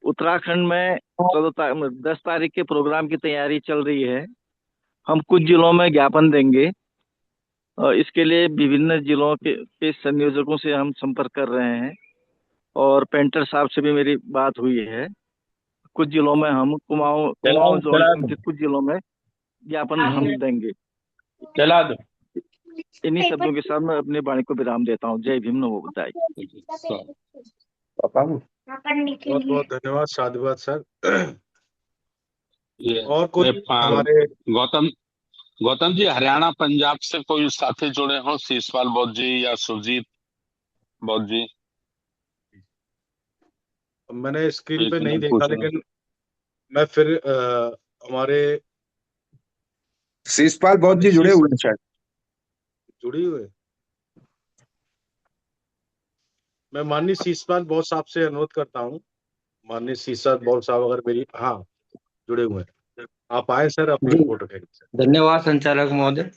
उत्तराखंड में 10 तारीख के प्रोग्राम की तैयारी चल रही है। हम कुछ जिलों में ज्ञापन देंगे और इसके लिए विभिन्न जिलों के संयोजकों से हम संपर्क कर रहे हैं और पेंटर साहब से भी मेरी बात हुई है। कुछ जिलों में हम कुमाऊं जोन के कुछ जिलों में ज्ञापन हम देंगे। चला दो। इन्हीं शब्दों के साथ मैं अपनी वाणी को विराम देता हूँ। जय भीम, नमो बुद्धाय। बहुत बहुत धन्यवाद, साधुवाद सर। और कुछ हमारे गौतम जी, हरियाणा पंजाब से कोई साथी जुड़े हो, शीशपाल बौद्ध जी या सुरजीत बौद्ध जी? मैंने स्क्रीन पे नहीं देखा, लेकिन मैं फिर हमारे शीशपाल बौद्ध जी जुड़े हुए हैं शायद। जुड़ी हुए। मैं माननीय शीशपाल बौद्ध साहब से अनुरोध करता हूँ, माननीय शीशपाल बौद्ध साहब अगर मेरी, हाँ जुड़े हुए हैं, आप आए सर, अपनी रिपोर्ट रखेंगे। धन्यवाद संचालक महोदय।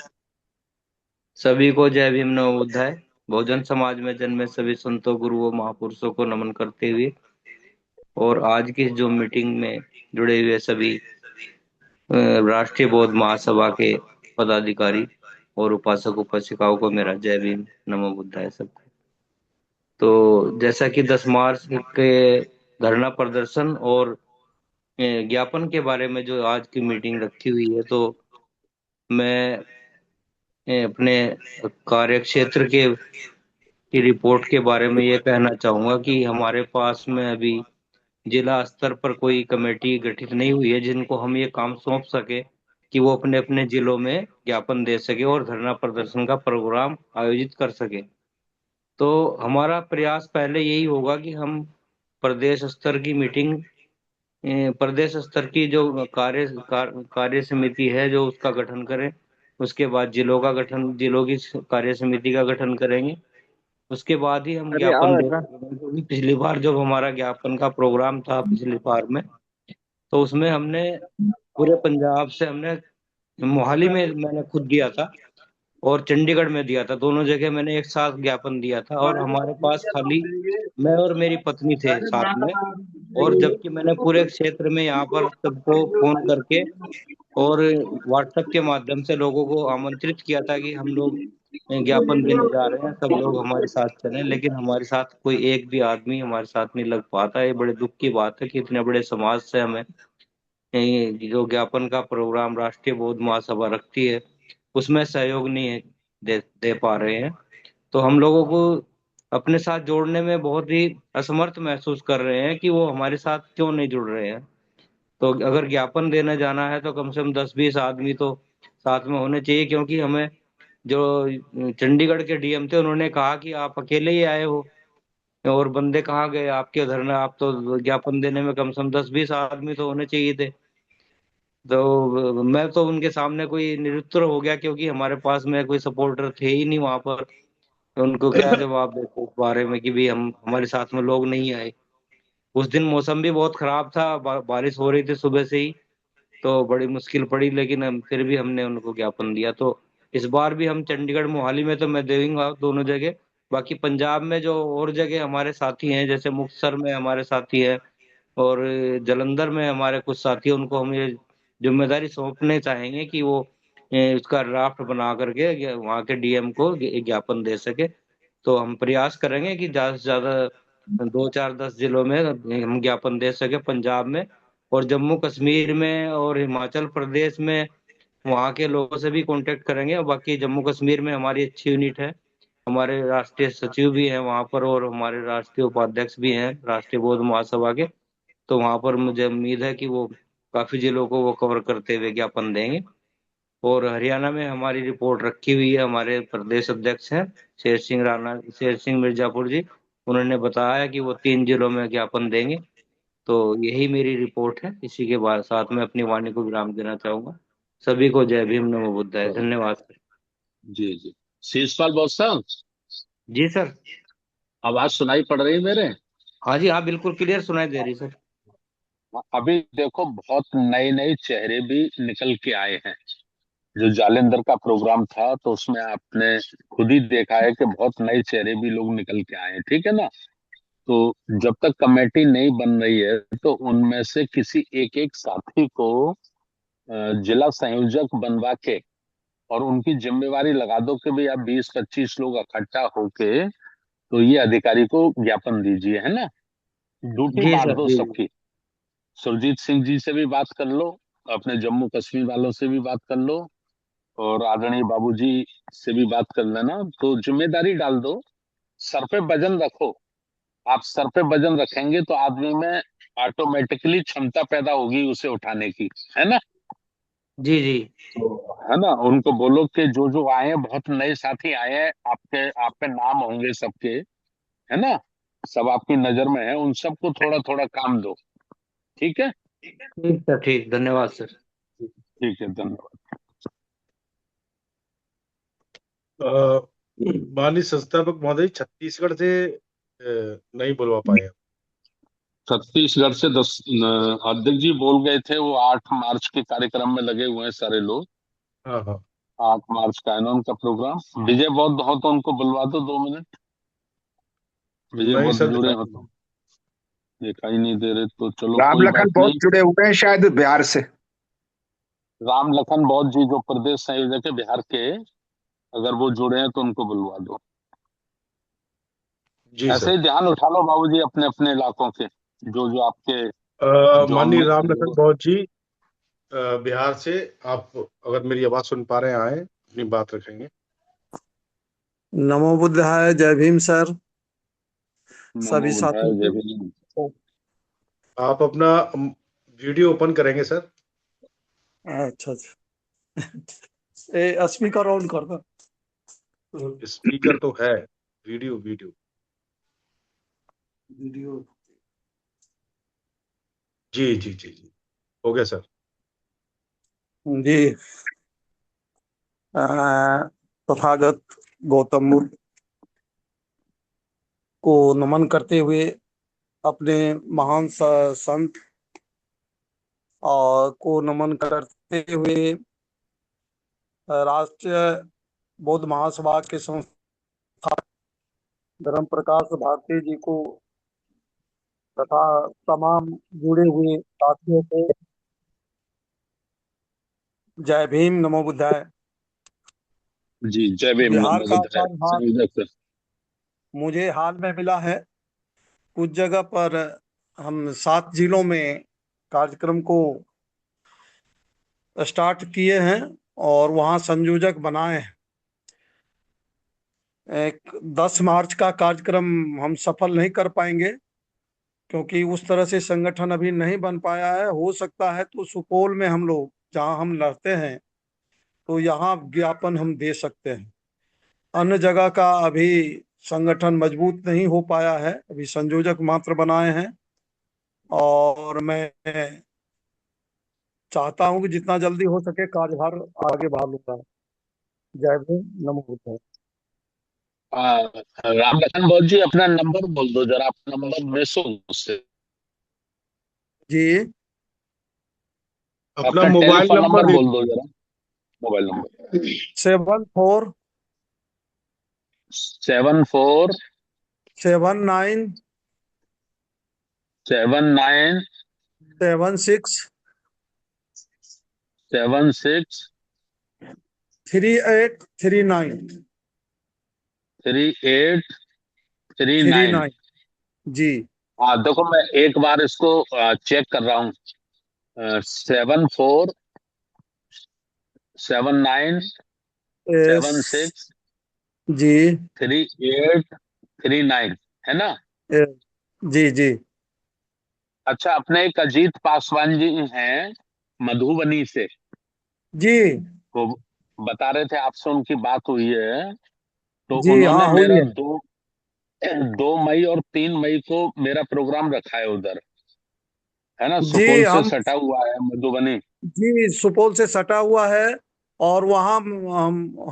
सभी को जय भीम, नमो बुद्धाय। बहुजन समाज में जन्मे सभी संतों, गुरुओं, महापुरुषों को नमन करते हुए और आज की जो मीटिंग में जुड़े हुए सभी राष्ट्रीय बौद्ध महासभा के पदाधिकारी और उपासक उपासिकाओं को मेरा जय भीम, नमो बुद्धाय सबको। तो जैसा कि 10 मार्च के धरना प्रदर्शन और ज्ञापन के बारे में जो आज की मीटिंग रखी हुई है, तो मैं अपने कार्य क्षेत्र की रिपोर्ट के बारे में ये कहना चाहूंगा कि हमारे पास में अभी जिला स्तर पर कोई कमेटी गठित नहीं हुई है जिनको हम ये काम सौंप सके कि वो अपने अपने जिलों में ज्ञापन दे सके और धरना प्रदर्शन का प्रोग्राम आयोजित कर सके। तो हमारा प्रयास पहले यही होगा कि हम प्रदेश स्तर की मीटिंग, प्रदेश स्तर की जो कार्य समिति है जो उसका गठन करें। उसके बाद जिलों की कार्य समिति का गठन करेंगे। उसके बाद ही हम ज्ञापन देंगे। पिछली बार जब हमारा ज्ञापन का प्रोग्राम था पिछली बार में, तो उसमें हमने पूरे पंजाब से, हमने मोहाली में मैंने खुद दिया था और चंडीगढ़ में दिया था। दोनों जगह मैंने एक साथ ज्ञापन दिया था और हमारे पास खाली मैं और मेरी पत्नी थे साथ में। और जबकि मैंने पूरे क्षेत्र में यहाँ पर सबको फोन करके और व्हाट्सएप के माध्यम से लोगों को आमंत्रित किया था कि हम लोग ज्ञापन देने जा रहे हैं, सब लोग हमारे साथ चलें। लेकिन हमारे साथ कोई एक भी आदमी हमारे साथ नहीं लग पाता। ये बड़े दुख की बात है कि इतने बड़े समाज से हमें जो ज्ञापन का प्रोग्राम राष्ट्रीय बौद्ध महासभा रखती है उसमें सहयोग नहीं दे पा रहे हैं। तो हम लोगों को अपने साथ जोड़ने में बहुत ही असमर्थ महसूस कर रहे हैं कि वो हमारे साथ क्यों नहीं जुड़ रहे हैं। तो अगर ज्ञापन देने जाना है तो कम से कम 10-20 आदमी तो साथ में होने चाहिए, क्योंकि हमें जो चंडीगढ़ के डीएम थे उन्होंने कहा कि आप अकेले ही आए हो और बंदे कहाँ गए आपके धरना, आप तो ज्ञापन देने में कम से कम 10-20 आदमी तो होने चाहिए थे। तो मैं तो उनके सामने कोई निरुत्तर हो गया, क्योंकि हमारे पास में कोई सपोर्टर थे ही नहीं वहां पर। तो उनको क्या जवाब देते इस बारे में कि भी हम हमारे साथ में लोग नहीं आए। उस दिन मौसम भी बहुत खराब था, बारिश हो रही थी सुबह से ही, तो बड़ी मुश्किल पड़ी, लेकिन फिर भी हमने उनको ज्ञापन दिया। तो इस बार भी हम चंडीगढ़ मोहाली में तो मैं देऊंगा दोनों जगह। बाकी पंजाब में जो और जगह हमारे साथी हैं, जैसे मुक्तसर में हमारे साथी है और जलंधर में हमारे कुछ साथी हैं, उनको हम ये जिम्मेदारी सौंपने चाहेंगे कि वो उसका ड्राफ्ट बना करके वहाँ के डीएम को ज्ञापन दे सके। तो हम प्रयास करेंगे कि ज्यादा से ज्यादा 2-4-10 जिलों में हम ज्ञापन दे सके पंजाब में, और जम्मू कश्मीर में और हिमाचल प्रदेश में वहाँ के लोगों से भी कांटेक्ट करेंगे। और बाकी जम्मू कश्मीर में हमारी अच्छी यूनिट है, हमारे राष्ट्रीय सचिव भी हैं वहाँ पर और हमारे राष्ट्रीय उपाध्यक्ष भी हैं राष्ट्रीय बौद्ध महासभा के। तो वहाँ पर मुझे उम्मीद है कि वो काफी जिलों को वो कवर करते हुए ज्ञापन देंगे। और हरियाणा में हमारी रिपोर्ट रखी हुई है, हमारे प्रदेश अध्यक्ष हैं शेर सिंह मिर्जापुर जी, उन्होंने बताया कि वो 3 जिलों में ज्ञापन देंगे। तो यही मेरी रिपोर्ट है। इसी के बाद साथ में अपनी वाणी को विराम देना चाहूंगा। सभी को जय भीम, नमो बुद्धाय। धन्यवाद सर। जी जी। शीर्षपाल बॉस साहब, जी सर। आवाज सुनाई पड़ रही है मेरे? हाँ जी, हाँ बिल्कुल क्लियर सुनाई दे रही सर। अभी देखो बहुत नए नए चेहरे भी निकल के आए हैं। जो जालिंदर का प्रोग्राम था तो उसमें आपने खुद ही देखा है कि बहुत नए चेहरे भी लोग निकल के आए हैं, ठीक है ना। तो जब तक कमेटी नहीं बन रही है तो उनमें से किसी एक एक साथी को जिला संयोजक बनवा के और उनकी जिम्मेवारी लगा दो कि भाई आप 20-25 लोग इकट्ठा होके तो ये अधिकारी को ज्ञापन दीजिए, है ना। ड्यूटी जी बांट सर। दो जी सबकी। सुरजीत सिंह जी से भी बात कर लो, अपने जम्मू कश्मीर वालों से भी बात कर लो, और आदरणीय बाबूजी से भी बात कर लेना। तो जिम्मेदारी डाल दो, सर पे वजन रखो। आप सर पे वजन रखेंगे तो आदमी में ऑटोमेटिकली क्षमता पैदा होगी उसे उठाने की, है ना। जी जी। तो है ना, उनको बोलो कि जो जो आए हैं, बहुत नए साथी आए हैं, आप पे नाम होंगे सबके, है ना। सब आपकी नजर में है, उन सबको थोड़ा थोड़ा काम दो, ठीक है। ठीक सर, ठीक। धन्यवाद सर। ठीक है, धन्यवाद। माननीय संस्थापक महोदय, छत्तीसगढ़ से नहीं बुलवा पाए हम। छत्तीसगढ़ से 10 अध्यक्ष जी बोल गए थे, वो 8 मार्च के कार्यक्रम में लगे हुए हैं सारे लोग। हाँ हाँ। 8 मार्च का है ना उनका प्रोग्राम। विजय बौद्ध हो तो उनको बुलवा दो 2 मिनट। विजय नहीं बौद्ध सर, जुड़े हो तो दिखाई नहीं दे रहे, तो चलो राम कोई लखन बात बहुत नहीं। जुड़े हुए हैं शायद बिहार से। राम लखन बौद्ध जी जो प्रदेश संयोजक है बिहार के, अगर वो जुड़े हैं तो उनको बुलवा दो। जी ऐसे सर। ही ध्यान उठा लो बाबूजी अपने अपने इलाकों के, जो जो आपके जो हम माननीय में राम से लखन जुड़े। बौद्ध जी बिहार से, आप अगर मेरी आवाज सुन पा रहे हैं, आए अपनी बात रखेंगे। नमो बुद्धाय। जय भीम सर। नमो सभी बुद्धाय, साथियों जय को भीम। आप अपना वीडियो ओपन करेंगे सर। अच्छा अच्छा। स्पीकर ऑन कर दो। स्पीकर तो है, वीडियो वीडियो वीडियो। जी जी जी जी, हो गया सर। जी। तथागत गौतम बुद्ध को नमन करते हुए अपने महान संत और को नमन करते हुए राष्ट्रीय बौद्ध महासभा के संस्थापक धर्म प्रकाश भारती जी को तथा तमाम जुड़े हुए साथियों को जय भीम, नमो बुद्धाय। जी जय भीम, बिहार नमो का बुद्धाय। कार्यभार संयोजक सर। मुझे हाल में मिला है। कुछ जगह पर हम 7 जिलों में कार्यक्रम को स्टार्ट किए हैं और वहाँ संयोजक बनाए हैं। 10 मार्च का कार्यक्रम हम सफल नहीं कर पाएंगे क्योंकि उस तरह से संगठन अभी नहीं बन पाया है। हो सकता है तो सुपौल में हम लोग जहाँ हम लड़ते हैं तो यहाँ ज्ञापन हम दे सकते हैं। अन्य जगह का अभी संगठन मजबूत नहीं हो पाया है, अभी संयोजक मात्र बनाए हैं और मैं चाहता हूं कि जितना जल्दी हो सके कार्यभार आगे बढ़ा लूंगा। जय भीम, नमो बुद्धाय। राम लखन बहुत जी, अपना नंबर बोल दो जरा, अपना नंबर मिस हो मुझसे। जी, अपना अपना मोबाइल टेलीफोन नंबर नंबर दे बोल दो दीजिए। जरा, मोबाइल नंबर। 74 74 79 79 76 76 3839 3839। 39 जी। हाँ देखो, मैं एक बार इसको चेक कर रहा हूँ। 74 79 एस 76 जी 3839 है ना? एस, जी जी अच्छा, अपने एक अजीत पासवान जी हैं मधुबनी से, जी वो बता रहे थे आपसे उनकी बात हुई है, तो जी, उन्होंने हाँ हुई मेरा है। 2 मई और 3 मई को मेरा प्रोग्राम रखा है उधर, है ना? जी सुपौल से हम सटा हुआ है मधुबनी। जी सुपौल से सटा हुआ है और वहाँ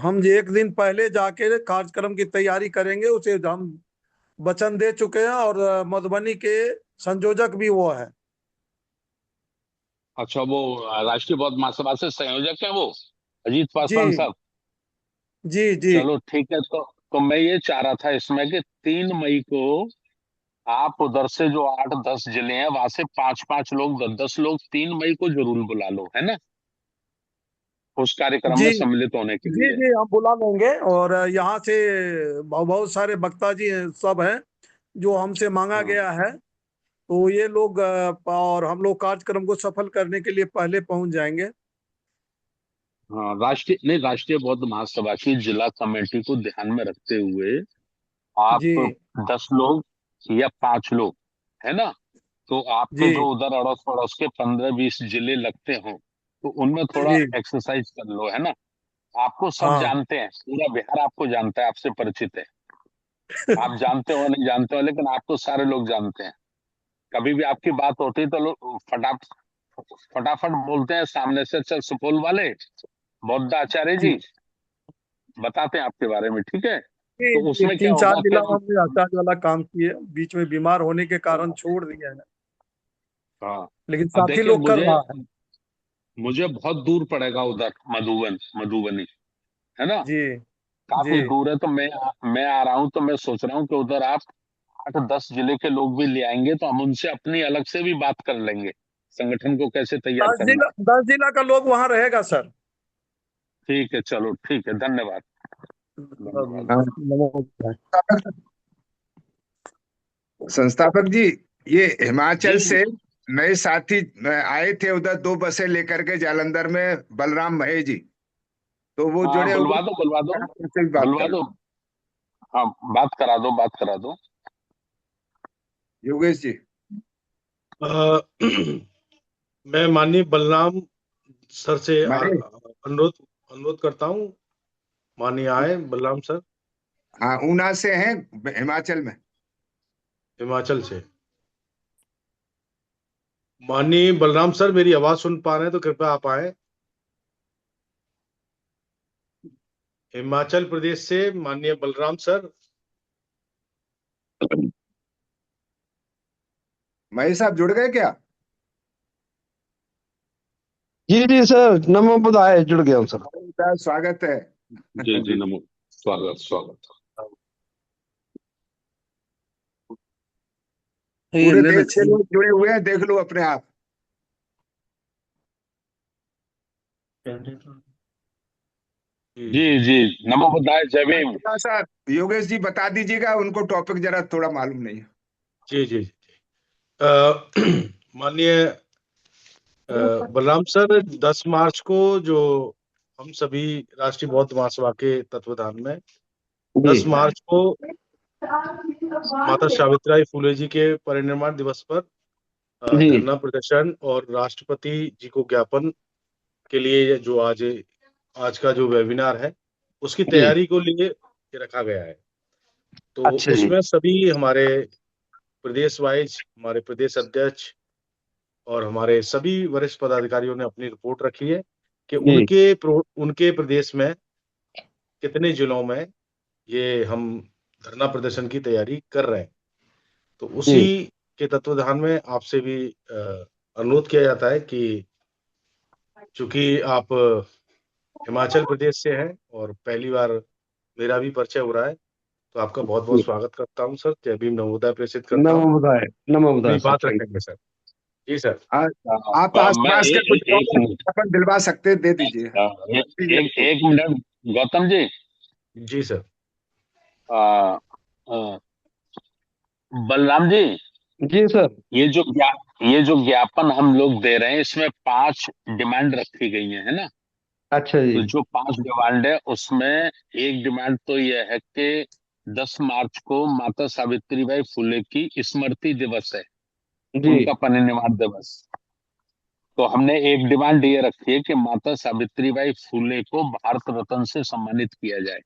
हम एक दिन पहले जाके कार्यक्रम की तैयारी करेंगे। उसे हम वचन दे चुके हैं और मधुबनी के संयोजक भी वो है। अच्छा, वो राष्ट्रीय बौद्ध महासभा से संयोजक है वो, अजीत जी पासवान साहब। जी जी चलो ठीक है, तो मैं ये चाह रहा था इसमें कि 3 मई को आप उधर से जो 8-10 जिले हैं वहां से 5-5 लोग, 10-10 लोग 3 मई को जरूर बुला लो, है ना, उस कार्यक्रम जी में सम्मिलित होने के जी लिए। जी, हम बुला लेंगे और यहाँ से बहुत सारे वक्ता जी सब हैं जो हमसे मांगा हाँ गया है। तो ये लोग और हम लोग कार्यक्रम को सफल करने के लिए पहले पहुंच जाएंगे। हाँ, राष्ट्रीय बौद्ध महासभा की जिला कमेटी को ध्यान में रखते हुए जी आप 10 लोग या 5 लोग, है ना, तो आपके जी जो उधर अड़ोस पड़ोस के 15-20 जिले लगते हो, तो उनमें थोड़ा जी एक्सरसाइज कर लो, है ना। आपको सब हाँ जानते हैं, पूरा बिहार आपको जानता है, आपसे परिचित है। आप जानते हो नहीं जानते हो, लेकिन आपको सारे लोग जानते हैं। कभी भी आपकी बात होती है तो लोग फटाफट बोलते हैं सामने से, चल सुपौल वाले बौद्ध आचार्य जी जी बताते हैं आपके बारे में, ठीक है। जी तो जी, उसमें क्या 3-4 होगा जिला कि हमने आचार्य वाला काम किए, बीच में बीमार होने के कारण छोड़ दिया है, हाँ, लेकिन अब साथी देखिए, लोग कर मुझे रहा है। मुझे बहुत दूर पड़ेगा उधर, मधुबनी, है ना, जी जी काफी दूर है। तो मैं आ रहा हूँ, तो मैं सोच रहा हूँ कि उधर आप 8-10 जिले के लोग भी ले आएंगे, तो हम उनसे अपनी अलग से भी बात कर लेंगे, संगठन को कैसे तैयार करना है। 10 जिला का लोग वहां रहेगा सर। ठीक है, चलो ठीक है, धन्यवाद। धन्यवाद। नमो। संस्थापक जी, ये हिमाचल जी से जी। नए साथी आए थे उधर, 2 बसें लेकर के जालंधर में, बलराम भाई जी, तो वो हाँ, जुड़े हुए बुलवा दो बुलवा दो, हैं, उनसे भी बात बुलवा कर लो। दो। हाँ, बात करा दो, बात करा दो। योगेश जी, अ, मैं माननीय बलराम सर से महेश, अनुरोध अनुरोध करता हूँ, माननीय आए बलराम सर, हाँ ऊना से हैं, हिमाचल में। हिमाचल से। माननीय बलराम सर, मेरी आवाज सुन पा रहे हैं तो कृपया आप आए। हिमाचल प्रदेश से माननीय बलराम सर। महेश साहब जुड़ गए क्या? जी जी सर, नमो बुद्धाय, जुड़ गया हूँ सर। स्वागत है। जी जी, नमो, स्वागत स्वागत। पूरे देश के लोग जुड़े हुए हैं, देख लो अपने आप। जी जी, नमो बुद्धाय, जय भीम। थोड़ा सा योगेश जी बता दीजिएगा, उनको टॉपिक जरा थोड़ा मालूम नहीं है। जी जी। माननीय बलराम सर, 10 मार्च को जो हम सभी राष्ट्रीय बौद्ध महासभा के तत्वाधान में 10 जी मार्च को माता सावित्रीबाई फुले जी के परिनिर्वाण दिवस पर जी धरना प्रदर्शन और राष्ट्रपति जी को ज्ञापन के लिए जो आज का जो वेबिनार है उसकी जी तैयारी को लिए रखा गया है। तो अच्छा जी उसमें सभी हमारे प्रदेश वाइज हमारे प्रदेश अध्यक्ष और हमारे सभी वरिष्ठ पदाधिकारियों ने अपनी रिपोर्ट रखी है कि जी उनके प्रदेश में कितने जिलों में ये हम धरना प्रदर्शन की तैयारी कर रहे हैं। तो उसी जी के तत्वाधान में आपसे भी अनुरोध किया जाता है कि चूंकि आप हिमाचल प्रदेश से हैं और पहली बार मेरा भी परिचय हो रहा है, तो आपका बहुत बहुत जी स्वागत करता हूं सर। जय भीम नमोदय प्रेषित करता नमो हूं। बुधाय नमो अपनी बुधाय सर, बात थैंक रखेंगे सर। जी सर। आप आस मैं पास के कुछ एक लोगों मिनट को अपन दिलवा सकते हैं, दे दीजिए। एक मिनट गौतम जी। जी सर। आ, आ, बलराम जी, जी सर। ये जो ज्ञापन हम लोग दे रहे हैं इसमें 5 डिमांड रखी गई है ना? अच्छा जी तो जो 5 डिमांड है उसमें एक डिमांड तो यह है कि 10 मार्च को माता सावित्रीबाई फुले की स्मृति दिवस है, जी उनका परिनिर्वाण दिवस। तो हमने एक डिमांड ये रखी है कि माता सावित्रीबाई फुले को भारत रत्न से सम्मानित किया जाए,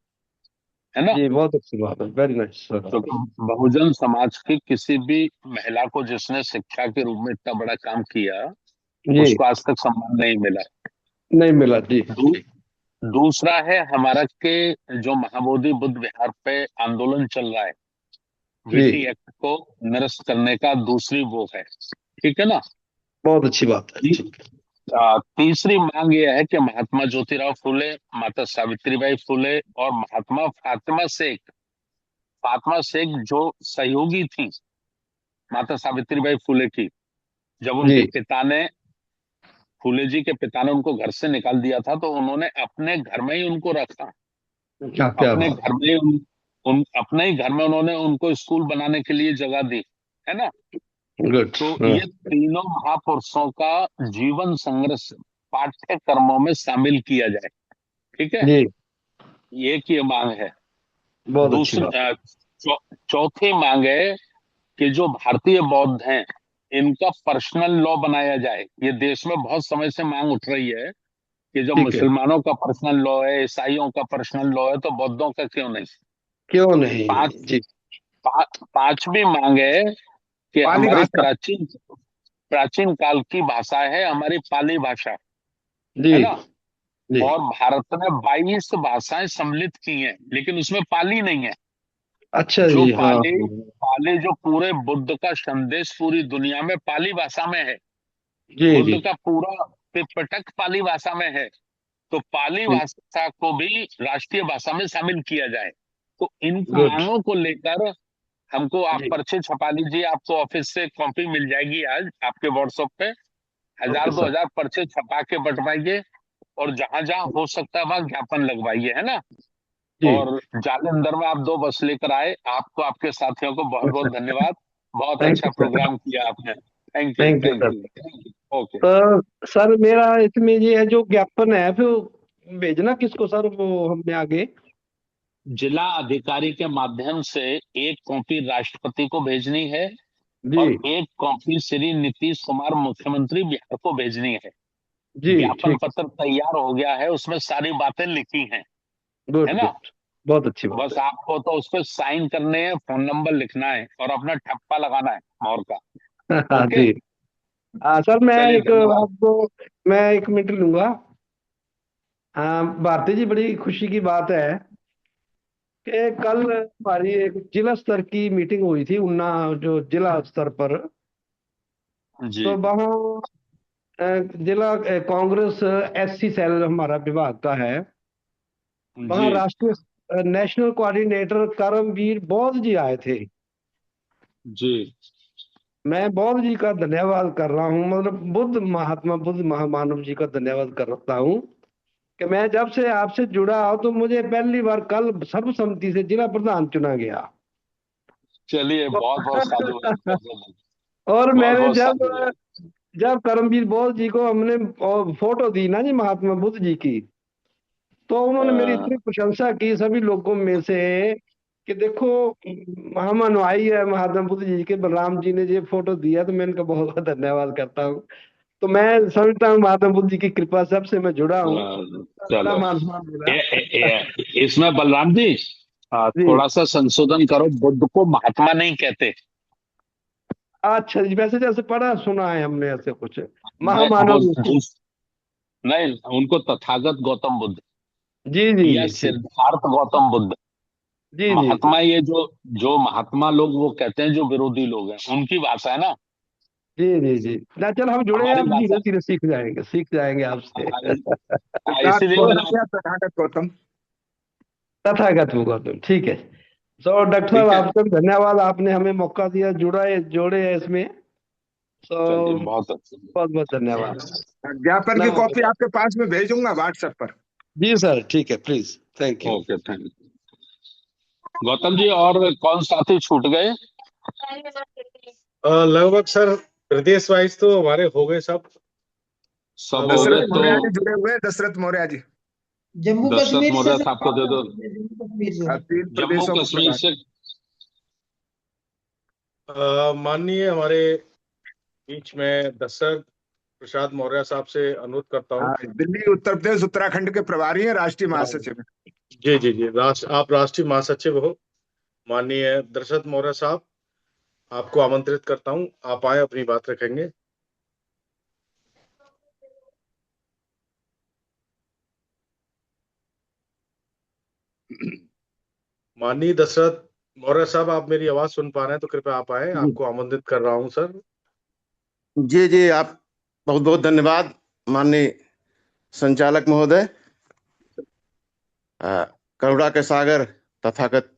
है ना? जी बहुत अच्छी बात है, वेरी नाइस सर। क्योंकि बहुजन समाज की किसी भी महिला को जिसने शिक्षा के रूप में इतना बड़ा काम किया जी उसको आज तक सम्मान नहीं मिला। नहीं मिला जी। दूसरा है हमारा के जो महाबोधि बुद्ध विहार पे आंदोलन चल रहा है, जी वीटी एक्ट को निरस्त करने का दूसरी वो है, ठीक है ना? बहुत अच्छी बात है। ठीक है। तीसरी मांग यह है कि महात्मा ज्योतिराव फुले, माता सावित्रीबाई फुले और महात्मा फातिमा शेख जो सहयोगी थी माता सावित्रीबाई फुले की, जब उनके जी पिता ने फुले जी के पिता ने उनको घर से निकाल दिया था तो उन्होंने अपने घर में ही उनको रखा। क्या अपने बात घर में अपने ही घर में उन्होंने उनको स्कूल बनाने के लिए जगह दी, है ना? गुड। तो ये तीनों महापुरुषों का जीवन संघर्ष पाठ्यक्रमों में शामिल किया जाए, ठीक है? जी एक ये मांग है। बहुत अच्छी दूसरी बात। चौथी मांग है कि जो भारतीय बौद्ध हैं इनका पर्सनल लॉ बनाया जाए। ये देश में बहुत समय से मांग उठ रही है कि जब ठीक है, मुसलमानों का पर्सनल लॉ है, ईसाइयों का पर्सनल लॉ है, तो बौद्धों का क्यों नहीं? क्यों नहीं जी। पांचवी मांग है कि पाली हमारी भाषा। प्राचीन काल की भाषा है हमारी पाली भाषा, जी है ना? जी और भारत ने 22 भाषाएं सम्मिलित की हैं लेकिन उसमें पाली नहीं है। अच्छा जो जी। हाँ पाली जो पूरे बुद्ध का संदेश पूरी दुनिया में पाली भाषा में है, जी जी बुद्ध का पूरा त्रिपिटक पाली भाषा में है, तो पाली जी भाषा को भी राष्ट्रीय भाषा में शामिल किया जाए। तो इन गुड मांगों को लेकर हमको आप जी। पर्चे छपा लीजिए, आपको ऑफिस से कॉपी मिल जाएगी आज आपके व्हाट्सएप पे। ओके 1000-2000 पर्चे छपा के बंटवाइए और जहां जहां हो सकता है वहां ज्ञापन लगवाइए, है ना? जी। और जालंधर में आप 2 बस लेकर आए। आपको आपके साथियों को बहुत बहुत धन्यवाद। बहुत थैंक अच्छा यू सर। प्रोग्राम किया आपने। Thank you, thank you thank sir. You, thank you. Okay. तो सर मेरा इसमें ये है, जो ज्ञापन है फिर भेजना किसको सर, वो हमने आगे? जिला अधिकारी के माध्यम से एक कॉपी राष्ट्रपति को भेजनी है जी और एक कॉपी श्री नीतीश कुमार मुख्यमंत्री बिहार को भेजनी है। जी ज्ञापन ठीक। पत्र तैयार हो गया है, उसमें सारी बातें लिखी हैं, गुड है ना? गुड, बहुत अच्छी बात बस आपको तो उस पर साइन करने हैं, फोन नंबर लिखना है और अपना ठप्पा लगाना है मोहर का। है। हाँ ओके, जी। सर मैं चलिए एक धन्यवाद। आपको, मैं 1 मिनट लूंगा। भारती जी, बड़ी खुशी की बात है कि कल हमारी एक जिला स्तर की मीटिंग हुई थी उन्ना, जो जिला स्तर पर। जी तो वहाँ जिला कांग्रेस एससी सेल हमारा विभाग का है, वहाँ जी राष्ट्रीय नेशनल कोऑर्डिनेटर करमवीर बौद्ध जी आए थे। जी मैं बौद्ध जी का धन्यवाद कर रहा हूँ, मतलब महात्मा बुद्ध महामानव जी का धन्यवाद करता हूँ कि मैं जब से आपसे जुड़ा हूं तो मुझे पहली बार कल सर्वसम्मति से जिला प्रधान चुना गया। चलिए, बहुत बहुत साधुवाद, बहुत बहुत और बहुत मैंने बहुत जब साधुवाद। जब करमवीर बौद्ध जी को हमने फोटो दी ना जी महात्मा बुद्ध जी की, तो उन्होंने मेरी इतनी प्रशंसा की सभी लोगों में से कि देखो हम अनुयायी है महात्मा बुद्ध जी के, बलराम जी ने ये फोटो दिया, तो मैं इनका बहुत बहुत धन्यवाद करता हूँ। तो मैं समझता हूँ महात्मा बुद्ध जी की कृपा सबसे मैं जुड़ा हूँ। चलो मान मेरा। इसमें बलराम जी थोड़ा सा संशोधन करो, बुद्ध को महात्मा नहीं कहते। अच्छा जी, वैसे जैसे पढ़ा सुना है हमने ऐसे कुछ महामानव। नहीं, उनको तथागत गौतम बुद्ध जी जी या जी सिद्धार्थ गौतम बुद्ध। जी जी महात्मा ये जो महात्मा लोग वो कहते हैं जो विरोधी लोग हैं, उनकी भाषा है ना। जी जी जी ना, चल हम जुड़े हैं, हमारी अब भाषा धीरे धीरे सीख जाएंगे आपसे। इसीलिए तथागत गौतम। तथागत गौतम, ठीक है। तो डॉक्टर साहब आपका भी धन्यवाद, आपने हमें मौका दिया, जोड़े है इसमें। तो बहुत अच्छा, बहुत बहुत धन्यवाद। ज्ञापन की कॉपी आपके पास में भेजूंगा व्हाट्सएप पर। जी सर, ठीक है, please, thank you. Okay, thank you. Gautam ji, और कौन साथी छूट गए? लगभग सर प्रदेश वाइज तो हमारे हो गए सब हो गए। दशरथ तो मौर्य जी जुड़े हुए, दशरथ मौर्य जी। जम्मू दशरथ कश्मीर मौर्य से साहब को दे दो। जम्मू प्रदेशों कश्मीर से माननीय हमारे बीच में दशरथ प्रसाद मौर्य साहब से अनुरोध करता हूँ। दिल्ली, उत्तर प्रदेश, उत्तराखंड के प्रभारी हैं, राष्ट्रीय महासचिव। जी जी जी, आप राष्ट्रीय महासचिव हो। माननीय दशरथ मौर्य साहब, आपको आमंत्रित करता हूँ, आप आए, अपनी बात रखेंगे। माननीय दशरथ मौर्य साहब, आप मेरी आवाज सुन पा रहे हैं तो कृपया आप आए, आपको आमंत्रित कर रहा हूँ सर। जी जी, आप बहुत बहुत धन्यवाद माननीय संचालक महोदय। करुणा के सागर तथागत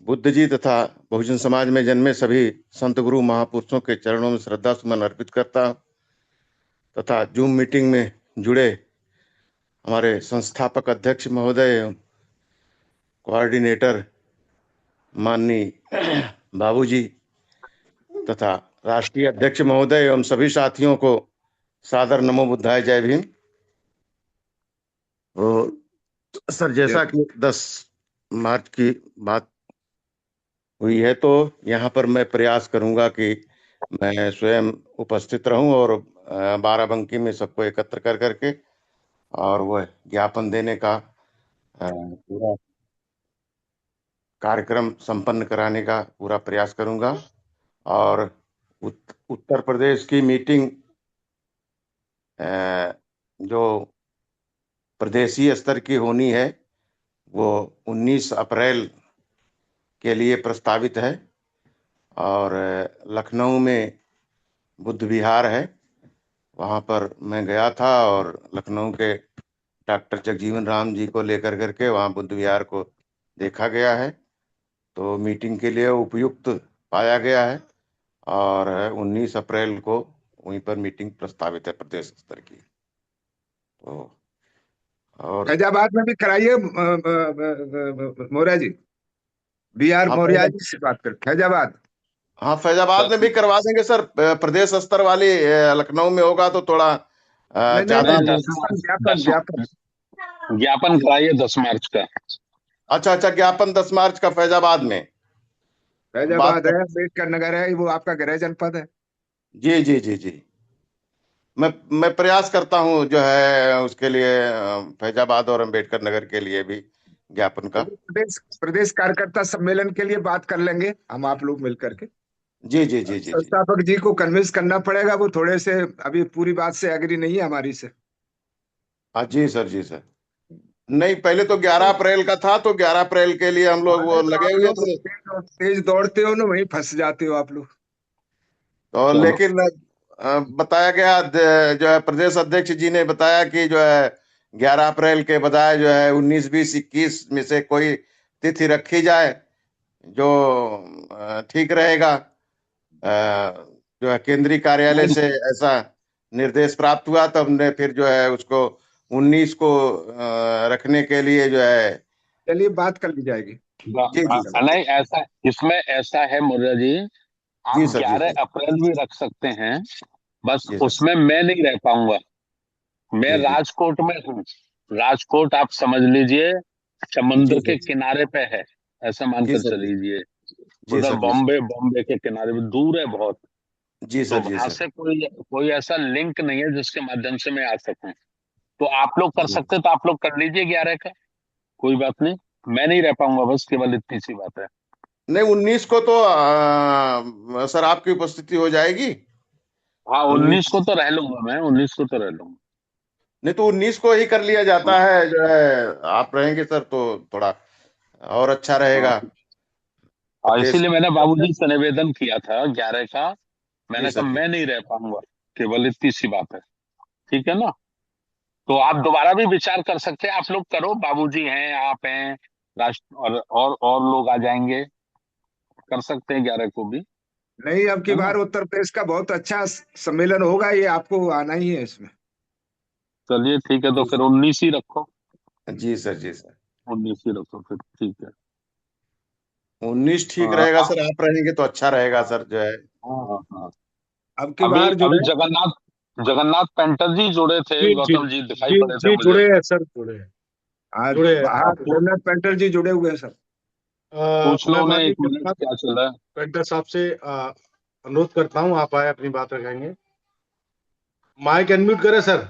बुद्ध जी तथा बहुजन समाज में जन्मे सभी संत गुरु महापुरुषों के चरणों में श्रद्धा सुमन अर्पित करता हूं, तथा जूम मीटिंग में जुड़े हमारे संस्थापक अध्यक्ष महोदय, कोऑर्डिनेटर माननीय बाबूजी तथा राष्ट्रीय अध्यक्ष महोदय एवं सभी साथियों को सादर नमो बुद्धाय, जय भीम। तो सर, जैसा कि 10 मार्च की बात हुई है, तो यहाँ पर मैं प्रयास करूंगा कि मैं स्वयं उपस्थित रहूं और बाराबंकी में सबको एकत्र कर करके और वह ज्ञापन देने का पूरा कार्यक्रम संपन्न कराने का पूरा प्रयास करूंगा। और उत्तर प्रदेश की मीटिंग जो प्रदेशीय स्तर की होनी है वो 19 अप्रैल के लिए प्रस्तावित है। और लखनऊ में बुद्ध विहार है, वहाँ पर मैं गया था और लखनऊ के डॉक्टर जगजीवन राम जी को लेकर करके वहाँ बुद्ध विहार को देखा गया है, तो मीटिंग के लिए उपयुक्त पाया गया है। और 19 अप्रैल को वहीं पर मीटिंग प्रस्तावित है प्रदेश स्तर की। तो और फैजाबाद में भी कराइए मौर्य जी, BR मौर्य जी से बात कर। फैजाबाद, हाँ, फैजाबाद में भी करवा देंगे सर। प्रदेश स्तर वाली लखनऊ में होगा तो थोड़ा ज्यादा। ज्ञापन कराइए 10 मार्च का। अच्छा, ज्ञापन 10 मार्च का फैजाबाद में। फैजाबाद है, अम्बेडकर नगर है, वो आपका गृह जनपद है। जी जी जी जी, मैं प्रयास करता हूँ जो है उसके लिए फैजाबाद और अम्बेडकर नगर के लिए भी ज्ञापन का। प्रदेश कार्यकर्ता सम्मेलन के लिए बात कर लेंगे हम आप लोग मिलकर के। जी जी जी जी, संस्थापक जी को कन्विंस करना पड़ेगा, वो थोड़े से अभी पूरी बात से एग्री नहीं है हमारी से। हाँ जी सर, जी सर। नहीं, पहले तो 11 अप्रैल का था, तो 11 अप्रैल के लिए हम लोग वो लगे हुए थे। तेज दौड़ते हो ना, वहीं फंस जाते हो आप लोग। तो लेकिन बताया गया, जो है प्रदेश अध्यक्ष जी ने बताया कि जो है 11 अप्रैल के बजाय जो है 19, 20, 21 में से कोई तिथि रखी जाए जो ठीक रहेगा। जो है केंद्रीय कार्यालय से ऐसा निर्देश प्राप्त हुआ, तब हमने फिर जो है उसको 19 को रखने के लिए जो है, चलिए बात कर ली जाएगी। नहीं, ऐसा इसमें ऐसा है मौर्य जी, आप 11 अप्रैल भी रख सकते हैं बस जी सर। उसमें मैं नहीं रह पाऊंगा। मैं जी जी राजकोट में हूँ। राजकोट आप समझ लीजिए समुद्र जी के सर। किनारे पे है, ऐसा जी मानकर सर। जी चलीजिए। जी उधर सर। जी सर। बॉम्बे के किनारे पे दूर है बहुत। जी तो सर। जी वहां सर। से कोई कोई ऐसा लिंक नहीं है जिसके माध्यम से मैं आ सकूं। तो आप लोग कर जी सकते तो आप लोग कर लीजिए 11 का, कोई बात नहीं। मैं नहीं रह पाऊंगा, बस केवल इतनी सी बात है। नहीं, 19 को तो सर आपकी उपस्थिति हो जाएगी। हाँ 19 19, को तो रह लूंगा, मैं 19 को तो रह लूंगा। नहीं तो 19 को ही कर लिया जाता है, जो है आप रहेंगे सर तो थोड़ा और अच्छा हाँ रहेगा हाँ, देश। इसीलिए मैंने बाबूजी से निवेदन किया था 11 का। जी मैंने कहा सर। जी मैं नहीं रह पाऊंगा, केवल इतनी सी बात है। ठीक है ना? तो आप दोबारा भी विचार कर सकते हैं, आप लोग करो, बाबूजी हैं, आप हैं, राष्ट्र और लोग आ जाएंगे, कर सकते हैं 11 को भी। नहीं, अब की है ना? बार उत्तर प्रदेश का बहुत अच्छा सम्मेलन होगा, ये आपको आना ही है इसमें। चलिए ठीक है, तो जी फिर 19 ही रखो। जी सर। जी सर। 19 ही रखो फिर, ठीक है। 19 ठीक हाँ रहेगा सर, आप रहेंगे तो अच्छा रहेगा सर, जो है। हाँ हाँ। अब की अभी बार जो अभी है जगन्नाथ पेंटर जी जुड़े थे, जी जी गौतम जी दिखाई जी पड़े थे जी, मुझे। जुड़े हैं सर, जुड़े हैं, आज जुड़े हैं हाँ, आप। जगन्नाथ पेंटर जी जुड़े हुए हैं सर। पूछ लो मैं उन्हें माननीय 1 मिनट जगन्नाथ क्या चल रहा है। पेंटर साहब से अनुरोध करता हूँ, आप आए अपनी बात रखेंगे। माइक अनम्यूट करें सर।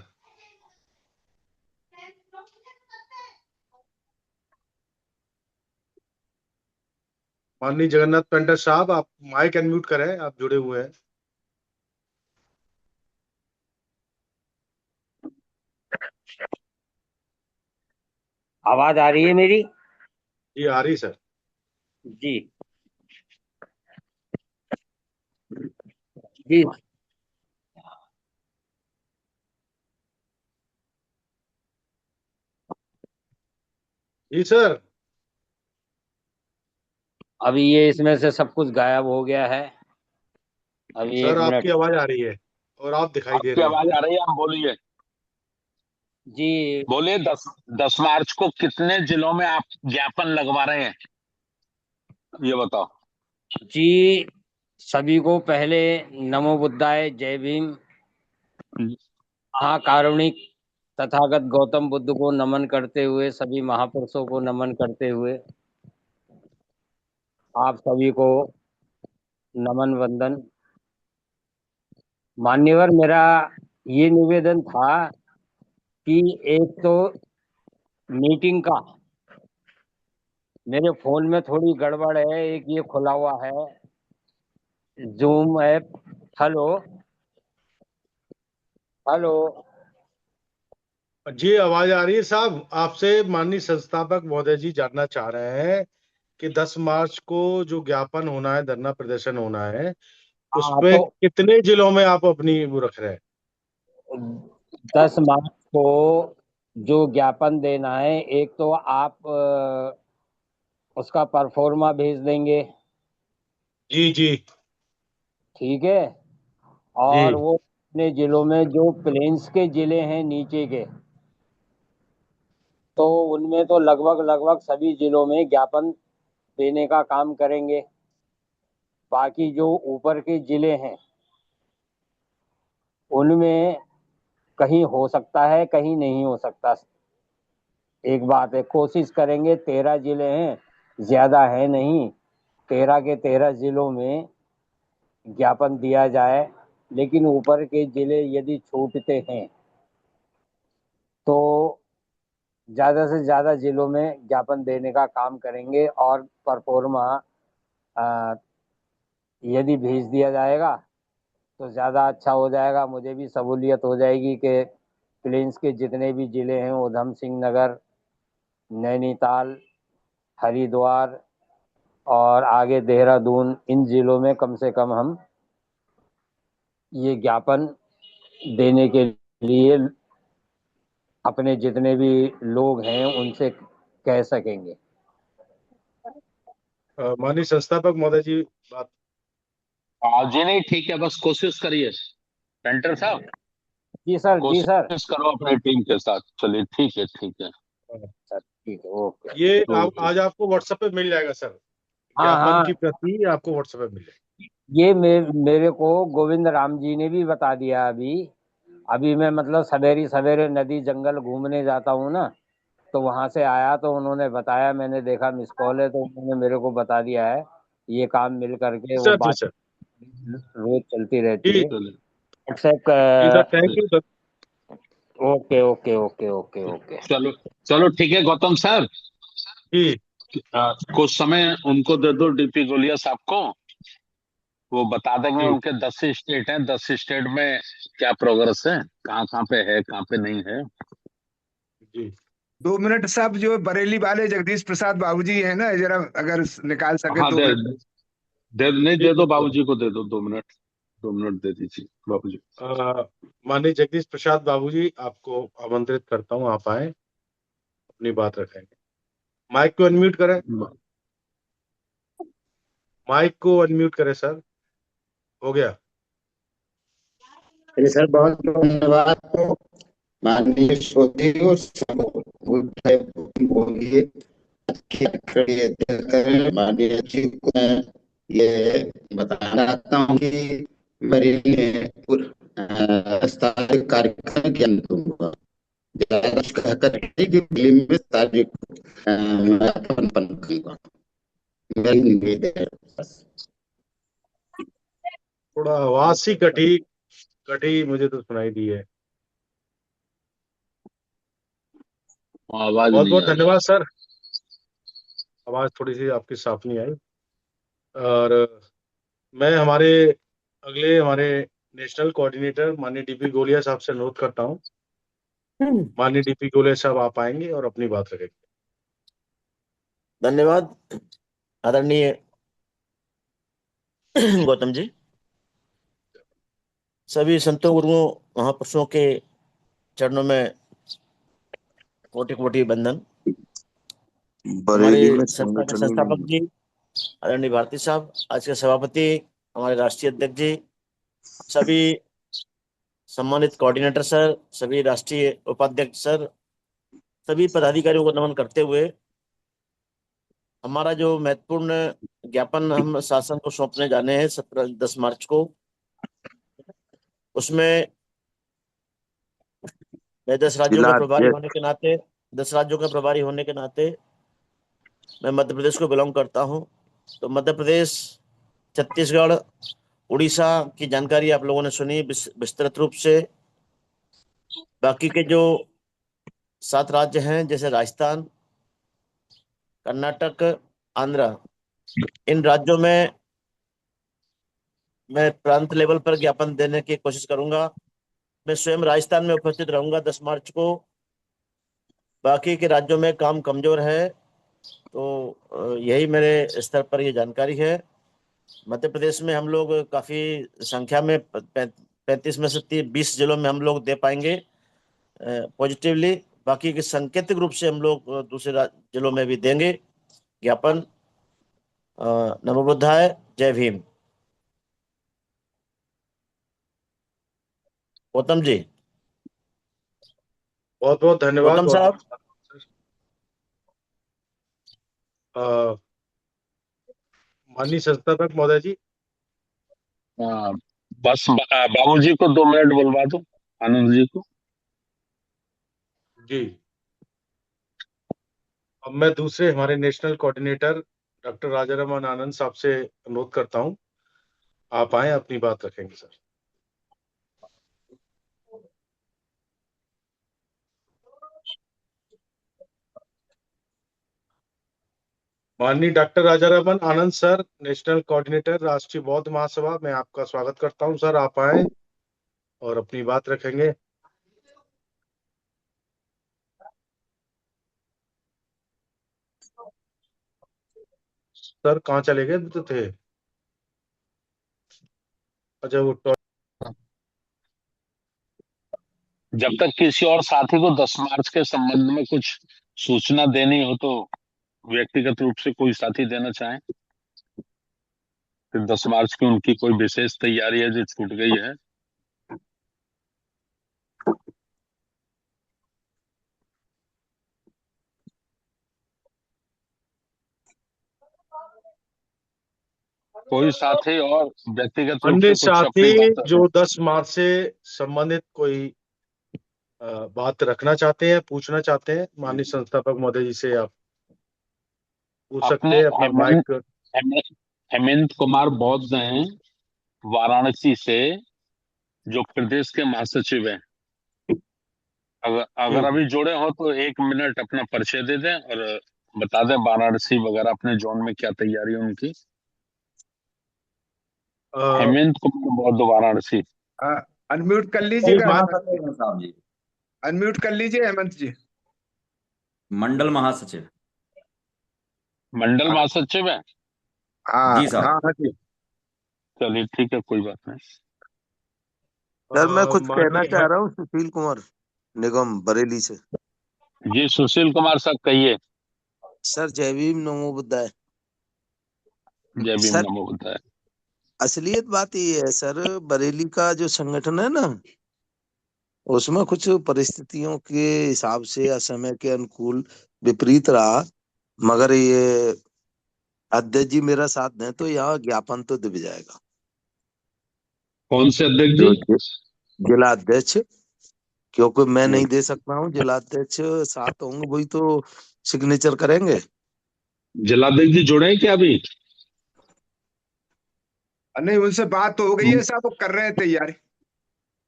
माननीय जगन्नाथ पेंटर साहब, आप माइक अनम्यूट करें, आप जुड़े हुए हैं। आवाज आ रही है मेरी? जी आ रही सर। जी जी। जी सर। अभी ये इसमें से सब कुछ गायब हो गया है। अभी सर 1 आपकी मिनट। आवाज आ रही है और आप दिखाई दे आपकी रहे हैं। आवाज आ रही है, आप बोलिए। जी बोलिए, 10 मार्च को कितने जिलों में आप ज्ञापन लगवा रहे हैं, ये बताओ। जी, सभी को पहले नमो बुद्धाय, जय भीम, महाकारुणिक तथागत गौतम बुद्ध को नमन करते हुए, सभी महापुरुषों को नमन करते हुए आप सभी को नमन वंदन। मान्यवर, मेरा ये निवेदन था कि एक तो मीटिंग का मेरे फोन में थोड़ी गड़बड़ है। एक ये खुला हुआ है जूम ऐप। Hello hello. जी आवाज आ रही है साहब। आपसे माननीय संस्थापक महोदय जी जानना चाह रहे हैं कि 10 मार्च को जो ज्ञापन होना है, धरना प्रदर्शन होना है, हाँ, उसमें तो कितने जिलों में आप अपनी वो रख रहे हैं? 10 मार्च को जो ज्ञापन देना है, एक तो आप उसका परफॉर्मा भेज देंगे, जी जी ठीक है। और जी। वो अपने जिलों में जो प्लेन्स के जिले हैं नीचे के, तो उनमें तो लगभग लगभग सभी जिलों में ज्ञापन देने का काम करेंगे। बाकी जो ऊपर के जिले हैं उनमें कहीं हो सकता है, कहीं नहीं हो सकता। एक बात है, कोशिश करेंगे। 13 जिले हैं, ज्यादा है नहीं, 13 के 13 जिलों में ज्ञापन दिया जाए। लेकिन ऊपर के जिले यदि छूटते हैं तो ज्यादा से ज्यादा जिलों में ज्ञापन देने का काम करेंगे। और परफॉर्मा यदि भेज दिया जाएगा तो ज़्यादा अच्छा हो जाएगा, मुझे भी सहूलियत हो जाएगी कि प्लेन्स के जितने भी ज़िले हैं, उधम सिंह नगर, नैनीताल, हरिद्वार और आगे देहरादून, इन ज़िलों में कम से कम हम ये ज्ञापन देने के लिए अपने जितने भी लोग हैं उनसे कह सकेंगे। माननीय संस्थापक महोदय जी बात। जी नहीं, ठीक है, बस कोशिश करिए पेंटर साहब, जी सर, जी सर। कोशिश करो अपने टीम के साथ। चलिए ठीक है, ठीक है। सर ठीक है, ओके। ये ओके। आज आपको व्हाट्सएप पे मिल जाएगा सर। हाँ ज्ञापन हाँ की प्रति आपको व्हाट्सएप पे मिल जाएगी। ये मेरे को गोविंद राम जी ने भी बता दिया। अभी अभी मैं मतलब सवेरे सवेरे नदी जंगल घूमने जाता हूँ ना, तो वहां से आया तो उन्होंने बताया, मैंने देखा मिस कॉल है तो उन्होंने मेरे को बता दिया है। ये काम मिल करके वो सर जी बात सर। रोज चलती रहती जी है। WhatsApp ji sir, thank you sir. Okay okay okay okay okay. चलो चलो ठीक है गौतम सर। जी कुछ समय उनको दे दो, डीपी गोलिया साहब को। वो बता देंगे, जी उनके 10 स्टेट हैं, 10 स्टेट में क्या प्रोग्रेस है, कहाँ कहाँ पे है, कहाँ पे नहीं है। जी 2 मिनट साहब, जो बरेली वाले जगदीश प्रसाद बाबूजी है ना, जरा अगर निकाल सके हाँ, दो दे मिनट दे नहीं, जी दे दो बिल्कुल। बाबूजी को, दे दो 2 मिनट। 2 मिनट दे दीजिए बाबूजी। माननीय जगदीश प्रसाद बाबूजी, आपको आमंत्रित करता हूँ, आप आए, अपनी बात रखेंगे। माइक को अनम्यूट करें, माइक को अनम्यूट करें सर। हो गया। चलिए सर, बहुत बहुत धन्यवाद आपको। माननीय श्रोते और सब बोलिए माननीय जी को मैं ये बताना चाहता हूँ कि मेरे स्थायी कार्यक्रम के अंतर्गत कह करके कि दिल्ली में सारी मैं अपन करूंगा। मेरी निवेदन है बस। थोड़ा आवाज सी कटी कटी मुझे तो सुनाई दी है। आवाज बहुत नहीं बहुत आ रही। धन्यवाद सर। आवाज थोड़ी सी आपकी साफ नहीं आई। और मैं हमारे नेशनल कोऑर्डिनेटर माननीय डीपी गोलिया साहब से अनुरोध करता हूँ। माननीय डीपी गोलिया साहब, आप आएंगे और अपनी बात रखेंगे। धन्यवाद आदरणीय गौतम जी। सभी संतों गुरुओं महापुरुषों के चरणों में कोटि कोटि बंदन। हमारे बरेली में संस्था के संगठन संस्थापक जी आदरणीय भारती साहब, आज के सभापति हमारे राष्ट्रीय अध्यक्ष जी, सभी सम्मानित कोऑर्डिनेटर सर, सभी राष्ट्रीय उपाध्यक्ष सर, सभी पदाधिकारियों को नमन करते हुए हमारा जो महत्वपूर्ण ज्ञापन हम शासन को सौंपने जाने हैं 10 मार्च को, उसमें मैं 10 राज्यों का प्रभारी होने के नाते 10 राज्यों का प्रभारी होने के नाते मैं मध्य प्रदेश को बिलोंग करता हूं। तो मध्य प्रदेश, छत्तीसगढ़, उड़ीसा की जानकारी आप लोगों ने सुनी विस्तृत रूप से। बाकी के जो 7 राज्य हैं जैसे राजस्थान, कर्नाटक, आंध्र, इन राज्यों में मैं प्रांत लेवल पर ज्ञापन देने की कोशिश करूंगा। मैं स्वयं राजस्थान में उपस्थित रहूंगा 10 मार्च को। बाकी के राज्यों में काम कमजोर है, तो यही मेरे स्तर पर ये जानकारी है। मध्य प्रदेश में हम लोग काफी संख्या में 35 में से 20 जिलों में हम लोग दे पाएंगे पॉजिटिवली। बाकी के सांकेतिक रूप से हम लोग दूसरे जिलों में भी देंगे ज्ञापन। नमो बुद्धाय, जय भीम। गौतम जी। बहुत बहुत धन्यवाद। गौतम बहुत साहब। बहुत अ, माननीय संस्थापक महोदय जी। बस बाबूजी को 2 मिनट बुलवा दो, आनंद जी को। जी, अब मैं दूसरे हमारे नेशनल कोऑर्डिनेटर डॉक्टर राजारामन आनंद साहब से अनुरोध करता हूं, आप आए, अपनी बात रखेंगे सर। माननीय डॉक्टर राजारामन आनंद सर, नेशनल कोऑर्डिनेटर राष्ट्रीय बौद्ध महासभा, मैं आपका स्वागत करता हूं सर। आप आए और अपनी बात रखेंगे। सर कहाँ चले गए तो थे? अच्छा, वो जब तक किसी और साथी को 10 मार्च के संबंध में कुछ सूचना देनी हो तो व्यक्तिगत रूप से कोई साथी देना चाहे, फिर 10 मार्च की उनकी कोई विशेष तैयारी है जो छूट गई है। कोई साथी और व्यक्तिगत रूप अन्य से कुछ अपनी साथी बात जो 10 मार्च से संबंधित कोई बात रखना चाहते हैं, पूछना चाहते हैं, माननीय संस्थापक महोदय जी से आप पूछ सकते अपने हैं। अपना माइक हेमंत कुमार बौद्ध हैं वाराणसी से, जो प्रदेश के महासचिव हैं। अगर अभी जुड़े हो तो 1 मिनट अपना परिचय दे दें और बता दें वाराणसी वगैरह अपने जोन में क्या तैयारी है उनकी। हेमंत कुमार बौद्ध वाराणसी। अनम्यूट कर लीजिएगा हेमंत जी, अनम्यूट कर लीजिए हेमंत जी। मंडल महासचिव। मंडल महासचिव है। हाँ जी साहब। हाँ जी। चलिए ठीक है, कोई बात नहीं। सर मैं कुछ कहना माननीय चाह रहा हूँ, सुशील कुमार निगम बरेली से। जी सुशील कुमार साहब कहिए। सर जय भीम नमो बुद्धाय। जय भीम सर नमो बुद्धाय। असलियत बात ये है सर, बरेली का जो संगठन है ना, उसमें कुछ परिस्थितियों के हिसाब से या समय के अनुकूल विपरीत रहा, मगर ये अध्यक्ष जी मेरा साथ दें तो यहाँ ज्ञापन तो दिख जाएगा। कौन से अध्यक्ष जो जी? जिला अध्यक्ष, क्योंकि मैं नहीं दे सकता हूँ, जिला अध्यक्ष साथ होंगे वही तो सिग्नेचर करेंगे। जिलाध्यक्ष जी जुड़े हैं क्या अभी? नहीं, उनसे बात तो हो गई है साहब, वो कर रहे हैं तैयारी।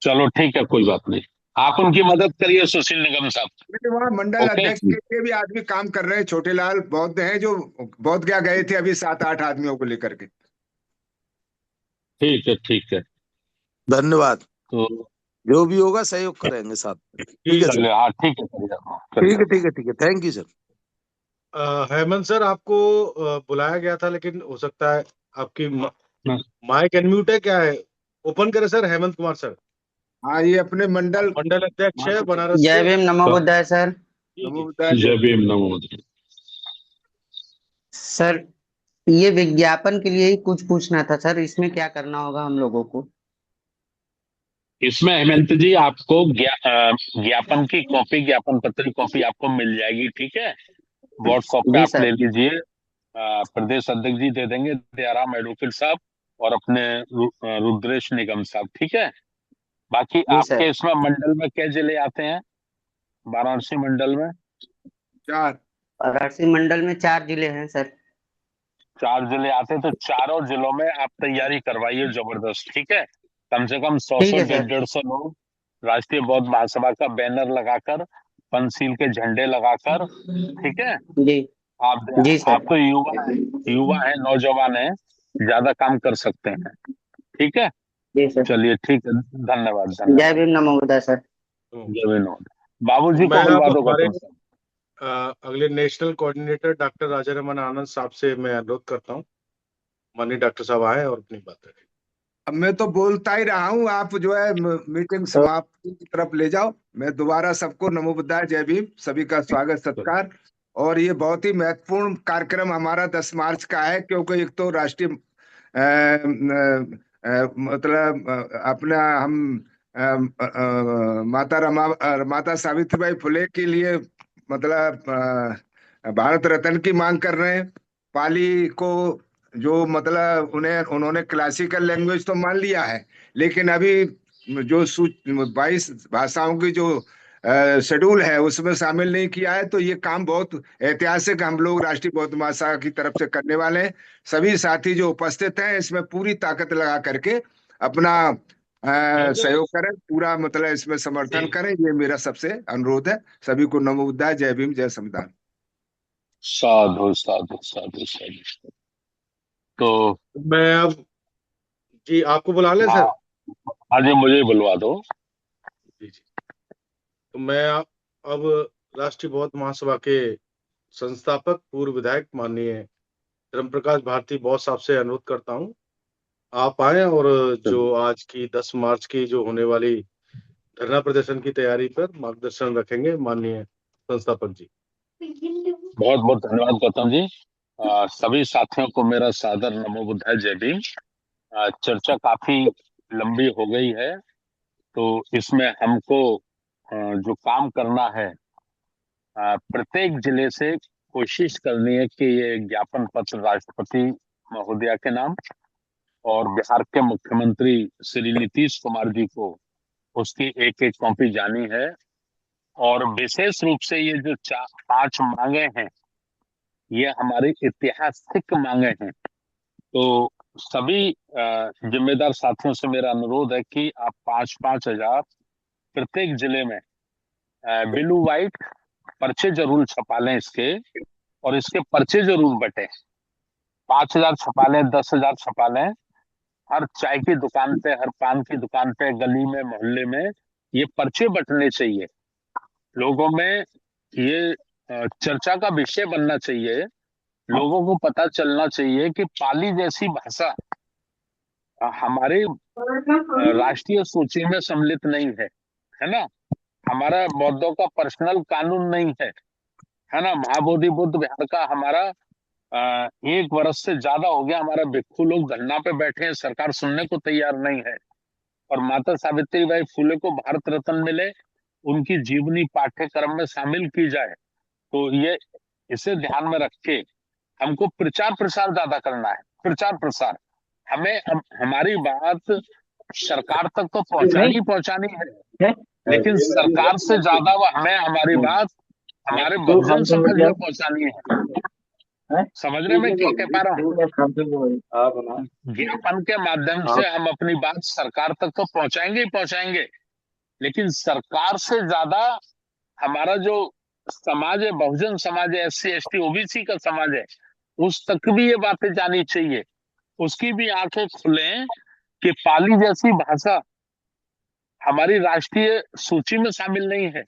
चलो ठीक है, कोई बात नहीं। आप उनकी मदद करिए सुशील निगम साहब। वहाँ मंडल ओके। अध्यक्ष के लिए भी आदमी काम कर रहे हैं, छोटे लाल बौद्ध हैं जो बौद्ध गया गए थे अभी 7-8 आदमियों को लेकर के। ठीक है ठीक है। धन्यवाद। तो जो भी होगा सहयोग करेंगे साथ में। ठीक है सर। हाँ ठीक है, ठीक है ठीक है ठीक है, thank you sir. Hemant sir, आपको बुलाया गया था, लेकिन हो सकता है आपकी माइक अनम्यूट है, क्या है? ओपन करें सर, हेमंत कुमार सर। हाँ, ये अपने मंडल अध्यक्ष है बनारस जय से। भीम नमो बुद्धाय सर। नमो बुद्धाय। जय भीम नमो बुद्धाय। सर ये विज्ञापन के लिए ही कुछ पूछना था सर, इसमें क्या करना होगा हम लोगों को? इसमें हेमंत जी आपको ज्ञापन की कॉपी, ज्ञापन पत्र की कॉपी आपको मिल जाएगी, ठीक है। व्हाट्सएप पे जी आप सर। ले लीजिए। प्रदेश अध्यक्ष जी दे देंगे, दयाराम एडवोकेट साहब और अपने रुद्रेश निगम साहब, ठीक है। बाकी जी सर। आपके इसमें मंडल में क्या जिले आते हैं? वाराणसी मंडल में 4। वाराणसी मंडल में 4 जिले हैं सर। 4 जिले आते हैं, तो चारों जिलों में आप तैयारी करवाइए जबरदस्त, ठीक है। कम से कम 100 ठीक है सर। 150 लोग राष्ट्रीय बौद्ध महासभा का बैनर लगाकर, पंचशील के झंडे लगाकर, ठीक है। जी जी सर। आप तो युवा है, नौजवान है, ज्यादा काम कर सकते हैं, ठीक है। जी सर। चलिए ठीक है, धन्यवाद जय धन्यवाद। भीम नमो बुद्धाय सर। जय भीम नमो। बाबूजी मैं को बुलवा अब दो हमारे गौतम साहब। अगले नेशनल कोऑर्डिनेटर डॉक्टर राजा रमन आनंद साहब से मैं अनुरोध करता हूँ, माननीय डॉक्टर साहब आए और अपनी बात रखें। अब मैं तो बोलता ही रहा हूँ, आप जो है मीटिंग समाप्ति की तरफ ले जाओ। मैं दोबारा सबको नमो बुद्धाय जय भीम, सभी का स्वागत सत्कार। और ये बहुत ही महत्वपूर्ण कार्यक्रम हमारा 10 मार्च का है, क्योंकि एक तो राष्ट्रीय मतलब अपना हम माता सावित्रीबाई फुले के लिए मतलब भारत रत्न की मांग कर रहे हैं। पाली को जो मतलब उन्होंने क्लासिकल लैंग्वेज तो मान लिया है, लेकिन अभी जो 22 भाषाओं की जो शेड्यूल है उसमें शामिल नहीं किया है। तो ये काम बहुत ऐतिहासिक हम लोग राष्ट्रीय बौद्ध महासभा की तरफ से करने वाले हैं। सभी साथी जो उपस्थित हैं इसमें पूरी ताकत लगा करके अपना सहयोग करें, पूरा मतलब इसमें समर्थन करें, ये मेरा सबसे अनुरोध है। सभी को नमो बुद्धाय, जय भीम, जय संविधान। साधु साधु साधु साधु। तो मैं अब जी आपको बुला लें सर? हाँ जी, मुझे बुलवा दो। जी जी। तो मैं अब राष्ट्रीय बौद्ध महासभा के संस्थापक पूर्व विधायक माननीय धर्म प्रकाश भारती बौद्ध साहब से अनुरोध करता हूँ, आप आए और जो आज की 10 मार्च की जो होने वाली धरना प्रदर्शन की तैयारी पर मार्गदर्शन रखेंगे। माननीय संस्थापक जी। बहुत बहुत धन्यवाद गौतम जी। सभी साथियों को मेरा सादर नमो बुद्धाय जय भीम। चर्चा काफी लंबी हो गई है, तो इसमें हमको जो काम करना है, प्रत्येक जिले से कोशिश करनी है कि ये ज्ञापन पत्र राष्ट्रपति महोदया के नाम और बिहार के मुख्यमंत्री श्री नीतीश कुमार जी को उसकी एक एक कॉपी जानी है। और विशेष रूप से ये जो 5 मांगे हैं, ये हमारी ऐतिहासिक मांगे हैं। तो सभी जिम्मेदार साथियों से मेरा अनुरोध है कि आप 5-5 हजार प्रत्येक जिले में ब्लू व्हाइट पर्चे जरूर छपा लें इसके, और इसके पर्चे जरूर बटे। 5,000 छपा लें, 10,000 छपा लें। हर चाय की दुकान पे, हर पान की दुकान पे, गली में, मोहल्ले में ये पर्चे बंटने चाहिए। लोगों में ये चर्चा का विषय बनना चाहिए। लोगों को पता चलना चाहिए कि पाली जैसी भाषा हमारे राष्ट्रीय सूची में सम्मिलित नहीं है ना। हमारा बौद्धों का पर्सनल कानून नहीं है ना। महाबोधि बुद्ध विहार का हमारा 1 वर्ष से ज्यादा हो गया, हमारा भिक्षु लोग धरना पे बैठे हैं, सरकार सुनने को तैयार नहीं है। और माता सावित्रीबाई फुले को भारत रत्न मिले, उनकी जीवनी पाठ्यक्रम में शामिल की जाए। तो ये इसे ध्यान में रख के हमको प्रचार प्रसार ज्यादा करना है। प्रचार प्रसार हमें हमारी बात सरकार तक तो पहुंचानी है, लेकिन सरकार से ज्यादा वो हमें हमारी बात हमारे बहुजन समाज में पहुंचानी है। समझने में क्या कह पा रहा हूँ? ज्ञापन के माध्यम से हम अपनी बात सरकार तक तो पहुंचाएंगे ही पहुंचाएंगे, लेकिन सरकार से ज्यादा हमारा जो समाज है, बहुजन समाज है, SC ST OBC का समाज है, उस तक भी ये बातें जानी चाहिए। उसकी भी आंखें खुलें कि पाली जैसी भाषा हमारी राष्ट्रीय सूची में शामिल नहीं है।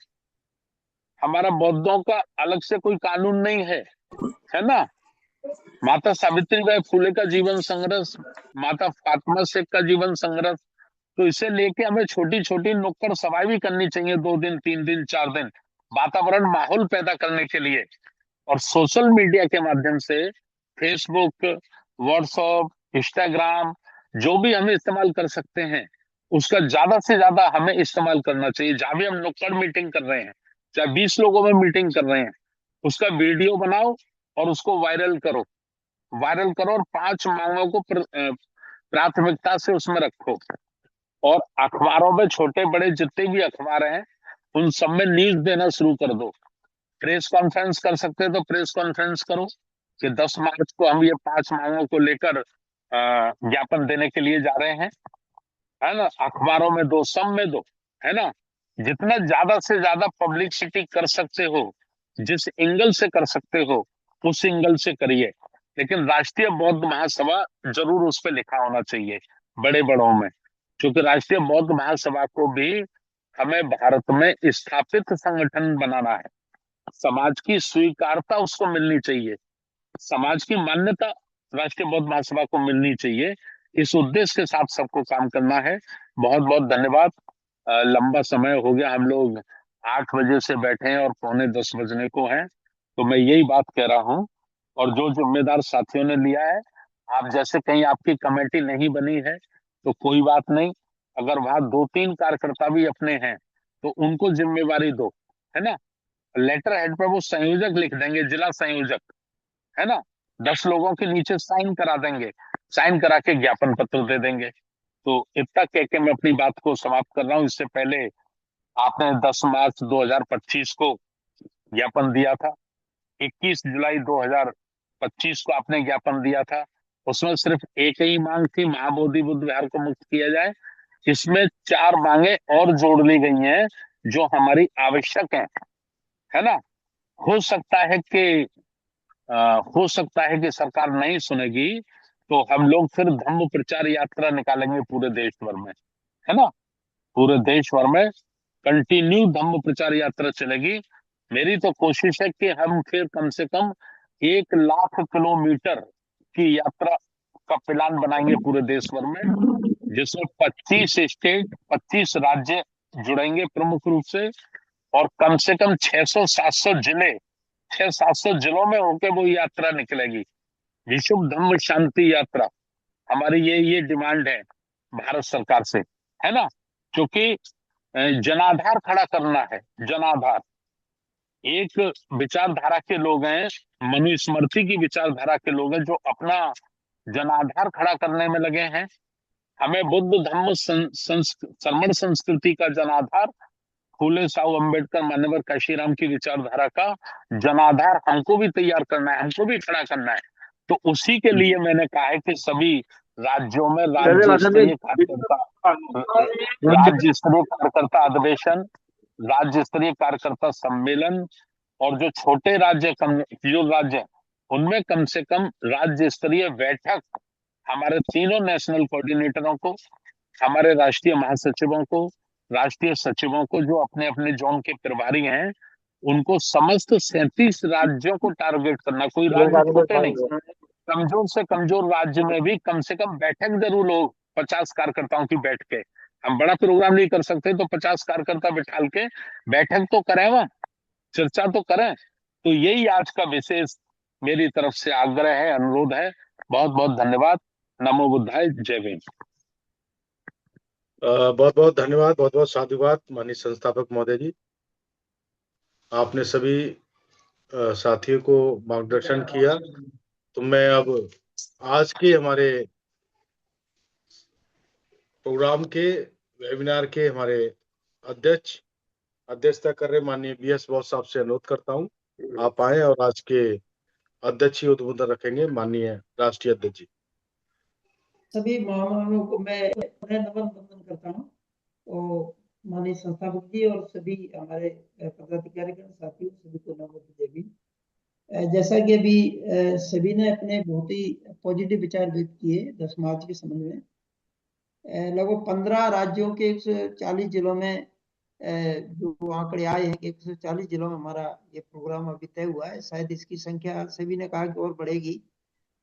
हमारा बौद्धों का अलग से कोई कानून नहीं है ना। माता सावित्रीबाई फुले का जीवन संघर्ष, माता फातिमा शेख का जीवन संघर्ष, तो इसे लेके हमें छोटी छोटी नुक्कड़ सभाएं भी करनी चाहिए, 2 दिन, 3 दिन, 4 दिन, वातावरण माहौल पैदा करने के लिए। और सोशल मीडिया के माध्यम से फेसबुक, व्हाट्सएप, इंस्टाग्राम, जो भी हमें इस्तेमाल कर सकते हैं, उसका ज्यादा से ज्यादा हमें इस्तेमाल करना चाहिए। जहां भी हम नुक्कड़ मीटिंग कर रहे हैं, चाहे 20 लोगों में मीटिंग कर रहे हैं, उसका वीडियो बनाओ और उसको वायरल करो और 5 मांगों को प्राथमिकता से उसमें रखो। और अखबारों में, छोटे बड़े जितने भी अखबार हैं, उन सब में न्यूज देना शुरू कर दो। प्रेस कॉन्फ्रेंस कर सकते हैं तो प्रेस कॉन्फ्रेंस करो कि 10 मार्च को हम ये 5 मांगों को लेकर ज्ञापन देने के लिए जा रहे हैं, है ना। अखबारों में दो, सब में दो, है ना। जितना ज्यादा से ज्यादा पब्लिसिटी कर सकते हो, जिस एंगल से कर सकते हो, उस एंगल से करिए। लेकिन राष्ट्रीय बौद्ध महासभा जरूर उस पर लिखा होना चाहिए, बड़े बड़ों में, क्योंकि राष्ट्रीय बौद्ध महासभा को भी हमें भारत में स्थापित संगठन बनाना है। समाज की स्वीकारता उसको मिलनी चाहिए, समाज की मान्यता राष्ट्रीय बौद्ध महासभा को मिलनी चाहिए। इस उद्देश्य के साथ सबको काम करना है। बहुत बहुत धन्यवाद। लंबा समय हो गया, हम लोग 8 बजे से बैठे हैं और 9:45 बजने को हैं, तो मैं यही बात कह रहा हूं। और जो जिम्मेदार साथियों ने लिया है, आप जैसे कहीं आपकी कमेटी नहीं बनी है तो कोई बात नहीं, अगर वहां 2-3 कार्यकर्ता भी अपने हैं तो उनको जिम्मेवारी दो, है ना। लेटर हेड पर वो संयोजक लिख देंगे, जिला संयोजक, है ना। 10 लोगों के नीचे साइन करा देंगे, साइन करा के ज्ञापन पत्र दे देंगे। तो इतना कह के मैं अपनी बात को समाप्त कर रहा हूँ। इससे पहले आपने 10 मार्च 2025 को ज्ञापन दिया था, 21 जुलाई 2025 को आपने ज्ञापन दिया था। उसमें सिर्फ एक ही मांग थी, महाबोधि बुद्ध विहार को मुक्त किया जाए। इसमें 4 मांगे और जोड़ ली गई हैं जो हमारी आवश्यक है ना। हो सकता है कि सरकार नहीं सुनेगी, तो हम लोग फिर धम्म प्रचार यात्रा निकालेंगे पूरे देश भर में, है ना। पूरे देश भर में कंटिन्यू धम्म प्रचार यात्रा चलेगी। मेरी तो कोशिश है कि हम फिर कम से कम 1 लाख किलोमीटर की यात्रा का प्लान बनाएंगे पूरे देश भर में, जिसमें 25 स्टेट, 25 राज्य जुड़ेंगे प्रमुख रूप से, और कम से कम 600-700 जिले, 600-700 जिलों में होकर वो यात्रा निकलेगी। विश्व धम्म शांति यात्रा, हमारी ये डिमांड है भारत सरकार से, है ना। क्योंकि जनाधार खड़ा करना है, जनाधार। एक विचारधारा के लोग हैं, मनुस्मृति की विचारधारा के लोग हैं, जो अपना जनाधार खड़ा करने में लगे हैं। हमें बुद्ध धम्म श्रमण संस्कृति का जनाधार, फूले साहू अम्बेडकर मान्यवर काशीराम की विचारधारा का जनाधार हमको भी तैयार करना है, हमको भी खड़ा करना है। तो उसी के लिए मैंने कहा है कि सभी राज्यों में राज्य स्तरीय कार्यकर्ता अधिवेशन, राज्य स्तरीय कार्यकर्ता सम्मेलन, और जो छोटे राज्य जो राज्य उनमें कम से कम राज्य स्तरीय बैठक हमारे तीनों नेशनल कोऑर्डिनेटरों को, हमारे राष्ट्रीय महासचिवों को, राष्ट्रीय सचिवों को, जो अपने अपने जोन के प्रभारी हैं, उनको समस्त 37 राज्यों को टारगेट करना। कोई राज्य छोटे नहीं, कमजोर से कमजोर राज्य में भी कम से कम बैठक जरूर हो, 50 कार्यकर्ताओं की बैठ के। हम बड़ा प्रोग्राम नहीं कर सकते तो 50 कार्यकर्ता बिठाल के बैठक तो करें, वहां चर्चा तो करें। तो यही आज का विशेष मेरी तरफ से आग्रह है, अनुरोध है। बहुत बहुत धन्यवाद। नमो बुद्धाय, जय भीम। बहुत बहुत धन्यवाद, बहुत बहुत साधुवाद माननीय संस्थापक महोदय जी। आपने सभी साथियों को मार्गदर्शन किया। तो मैं अब आज के हमारे प्रोग्राम के वेबिनार के हमारे अध्यक्षता कर रहे माननीय BS बॉस साहब से अनुरोध करता हूं, आप आए और आज के अध्यक्ष ही उद्बोधन रखेंगे माननीय राष्ट्रीय अध्यक्ष जी। सभी महानुभावों को मैं नमन करता हूँ, और माननीय संस्थापक जी और सभी हमारे पदाधिकारीगण साथियों सभी को नमो बुद्धाय। जैसा कि अभी सभी ने अपने बहुत ही पॉजिटिव विचार व्यक्त किए 10 मार्च के संबंध में, लगभग 15 राज्यों के 140 जिलों में जो आंकड़े आए हैं कि 140 जिलों में हमारा ये प्रोग्राम अभी तय हुआ है। शायद इसकी संख्या सभी ने कहा कि और बढ़ेगी,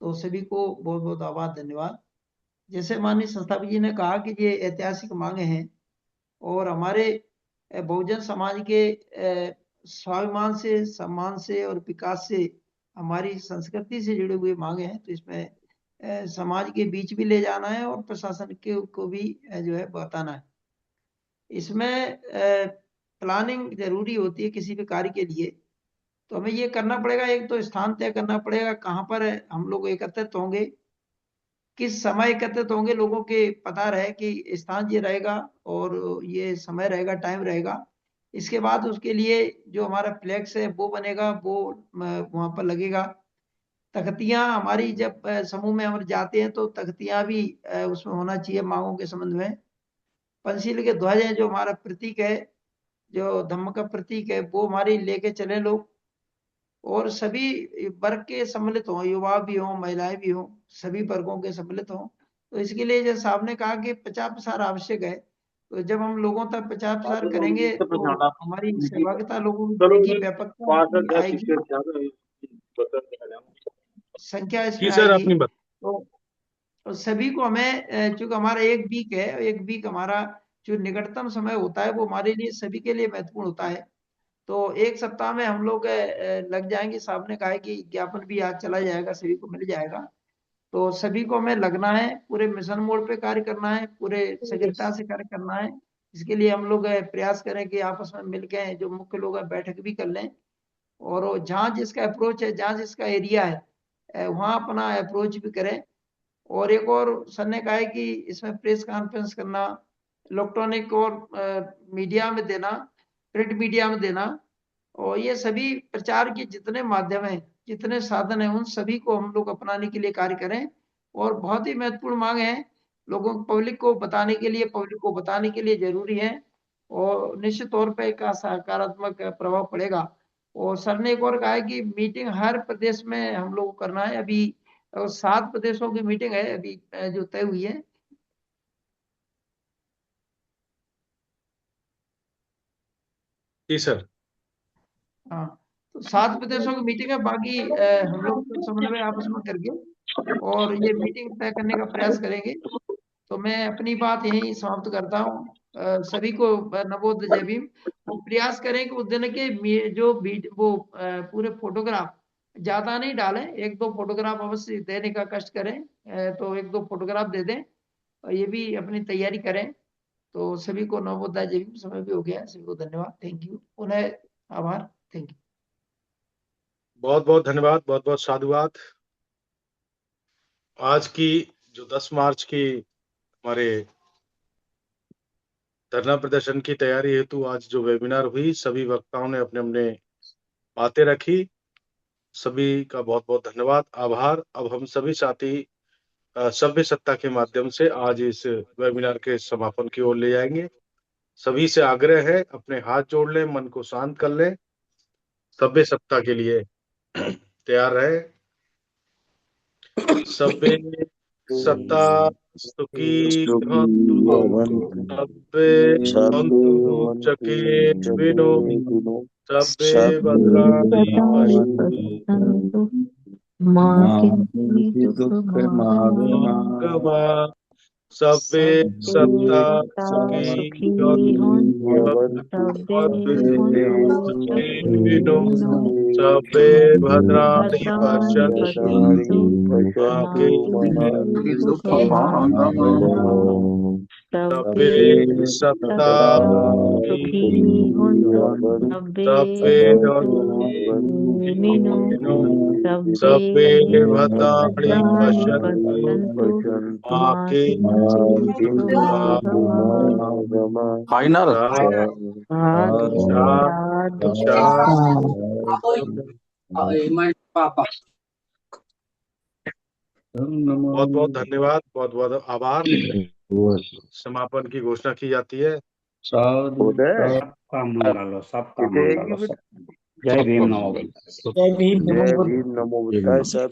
तो सभी को बहुत बहुत आभार, धन्यवाद। जैसे माननीय संस्थापक जी ने कहा कि ये ऐतिहासिक मांगे हैं और हमारे बहुजन समाज के स्वाभिमान से, सम्मान से और विकास से, हमारी संस्कृति से जुड़े हुए मांगे हैं। तो इसमें समाज के बीच भी ले जाना है और प्रशासन को भी जो है बताना है। इसमें प्लानिंग जरूरी होती है किसी भी कार्य के लिए। तो हमें ये करना पड़ेगा, एक तो स्थान तय करना पड़ेगा कहाँ पर हम लोग एकत्रित होंगे, किस समय एकत्रित होंगे, लोगों के पता रहे कि स्थान ये रहेगा और ये समय रहेगा, टाइम रहेगा। इसके बाद उसके लिए जो हमारा फ्लैक्स है वो बनेगा, वो वहां पर लगेगा। तख्तियां हमारी जब समूह में हम जाते हैं तो तख्तियां भी उसमें होना चाहिए मांगों के संबंध में। पंचशील के ध्वज है जो हमारा प्रतीक है, जो धम्म का प्रतीक है, वो हमारी लेके चले लोग, और सभी वर्ग के सम्मिलित हों, युवा भी हों, महिलाएं भी हों, सभी वर्गों के सम्मिलित हों। तो इसके लिए जैसे साहब ने कहा कि प्रचार प्रसार आवश्यक है। तो जब हम लोगों तक प्रचार प्रसार करेंगे तो हमारी सहभागिता लोगों की बढ़ेगी, व्यापकता आएगी, संख्या इसमें आएगी। तो सभी को हमें, चूंकि हमारा एक वीक है, एक वीक हमारा जो निकटतम समय होता है वो हमारे लिए सभी के लिए महत्वपूर्ण होता है। तो एक सप्ताह में हम लोग लग जाएंगे। साहब ने कहा है कि ज्ञापन भी आज चला जाएगा, सभी को मिल जाएगा। तो सभी को हमें लगना है, पूरे मिशन मोड पे कार्य करना है, पूरे सजगता से कार्य करना है। इसके लिए हम लोग प्रयास करें कि आपस में मिलकर जो मुख्य लोग हैं बैठक भी कर लें, और जहाँ जिसका अप्रोच है, जहाँ जिसका एरिया है, वहाँ अपना अप्रोच भी करें। और एक और सर ने कहा है कि इसमें प्रेस कॉन्फ्रेंस करना, इलेक्ट्रॉनिक और मीडिया में देना, प्रिंट मीडिया में देना, और ये सभी प्रचार के जितने माध्यम हैं, जितने साधन हैं, उन सभी को हम लोग अपनाने के लिए कार्य करें। और बहुत ही महत्वपूर्ण मांग है, लोगों को पब्लिक को बताने के लिए जरूरी है, और निश्चित तौर पर इसका सकारात्मक प्रभाव पड़ेगा। और सर ने एक और कहा है कि मीटिंग हर प्रदेश में हम लोग को करना है। अभी 7 प्रदेशों की मीटिंग है अभी जो तय हुई है। जी सर। हाँ, तो 7 प्रदेशों की मीटिंग है, बाकी हम लोग समन्वय आपस में करके और ये मीटिंग तय करने का प्रयास करेंगे। तो मैं अपनी बात यहीं समाप्त करता हूँ। सभी को नमो बुद्धाय, जय भीम। हम प्रयास करें कि उस दिन के जो वो पूरे फोटोग्राफ ज्यादा नहीं डालें, 1-2 फोटोग्राफ अवश्य देने का कष्ट करें। तो 1-2 फोटोग्राफ दे दें, और ये भी अपनी तैयारी करें। तो सभी को नमो बुद्धाय, जय भीम। समय भी हो गया, सभी को धन्यवाद, थैंक यू, पुनः आभार, थैंक यू। बहुत बहुत धन्यवाद, बहुत बहुत साधुवाद। आज की जो 10 मार्च की हमारे धरना प्रदर्शन की तैयारी हेतु आज जो वेबिनार हुई, सभी वक्ताओं ने अपने अपने बातें रखी। सभी का बहुत बहुत धन्यवाद, आभार। अब हम सभी साथी सभ्य सत्ता के माध्यम से आज इस वेबिनार के समापन की ओर ले जाएंगे। सभी से आग्रह है, अपने हाथ जोड़ लें, मन को शांत कर लें, सभ्य सत्ता के लिए तैयार रहे। सभ्य सत्ता सुखी भवन्तु, सभ्य भवन्तु सुखिनो, सभ्य भद्राणि पश्यन्तु मा किंचित् दुःखमागमा। सभ्य सत्ता सुखी भवन्तु, सभ्य भद्राणि पश्यन्तु मा किंचित् दुःखमागम। सभ्य सत्ता सुखी सभ्य सभ्य भद्राणि पश्यन्तु मा किंचित् दुःखमागम। फाइनल बहुत बहुत धन्यवाद, बहुत बहुत आभार। समापन की घोषणा की जाती है। सबका मंगल हो, सबका मंगल हो। जय भीम, नमो बुद्धाय। जय भीम, नमो बुद्धाय। सर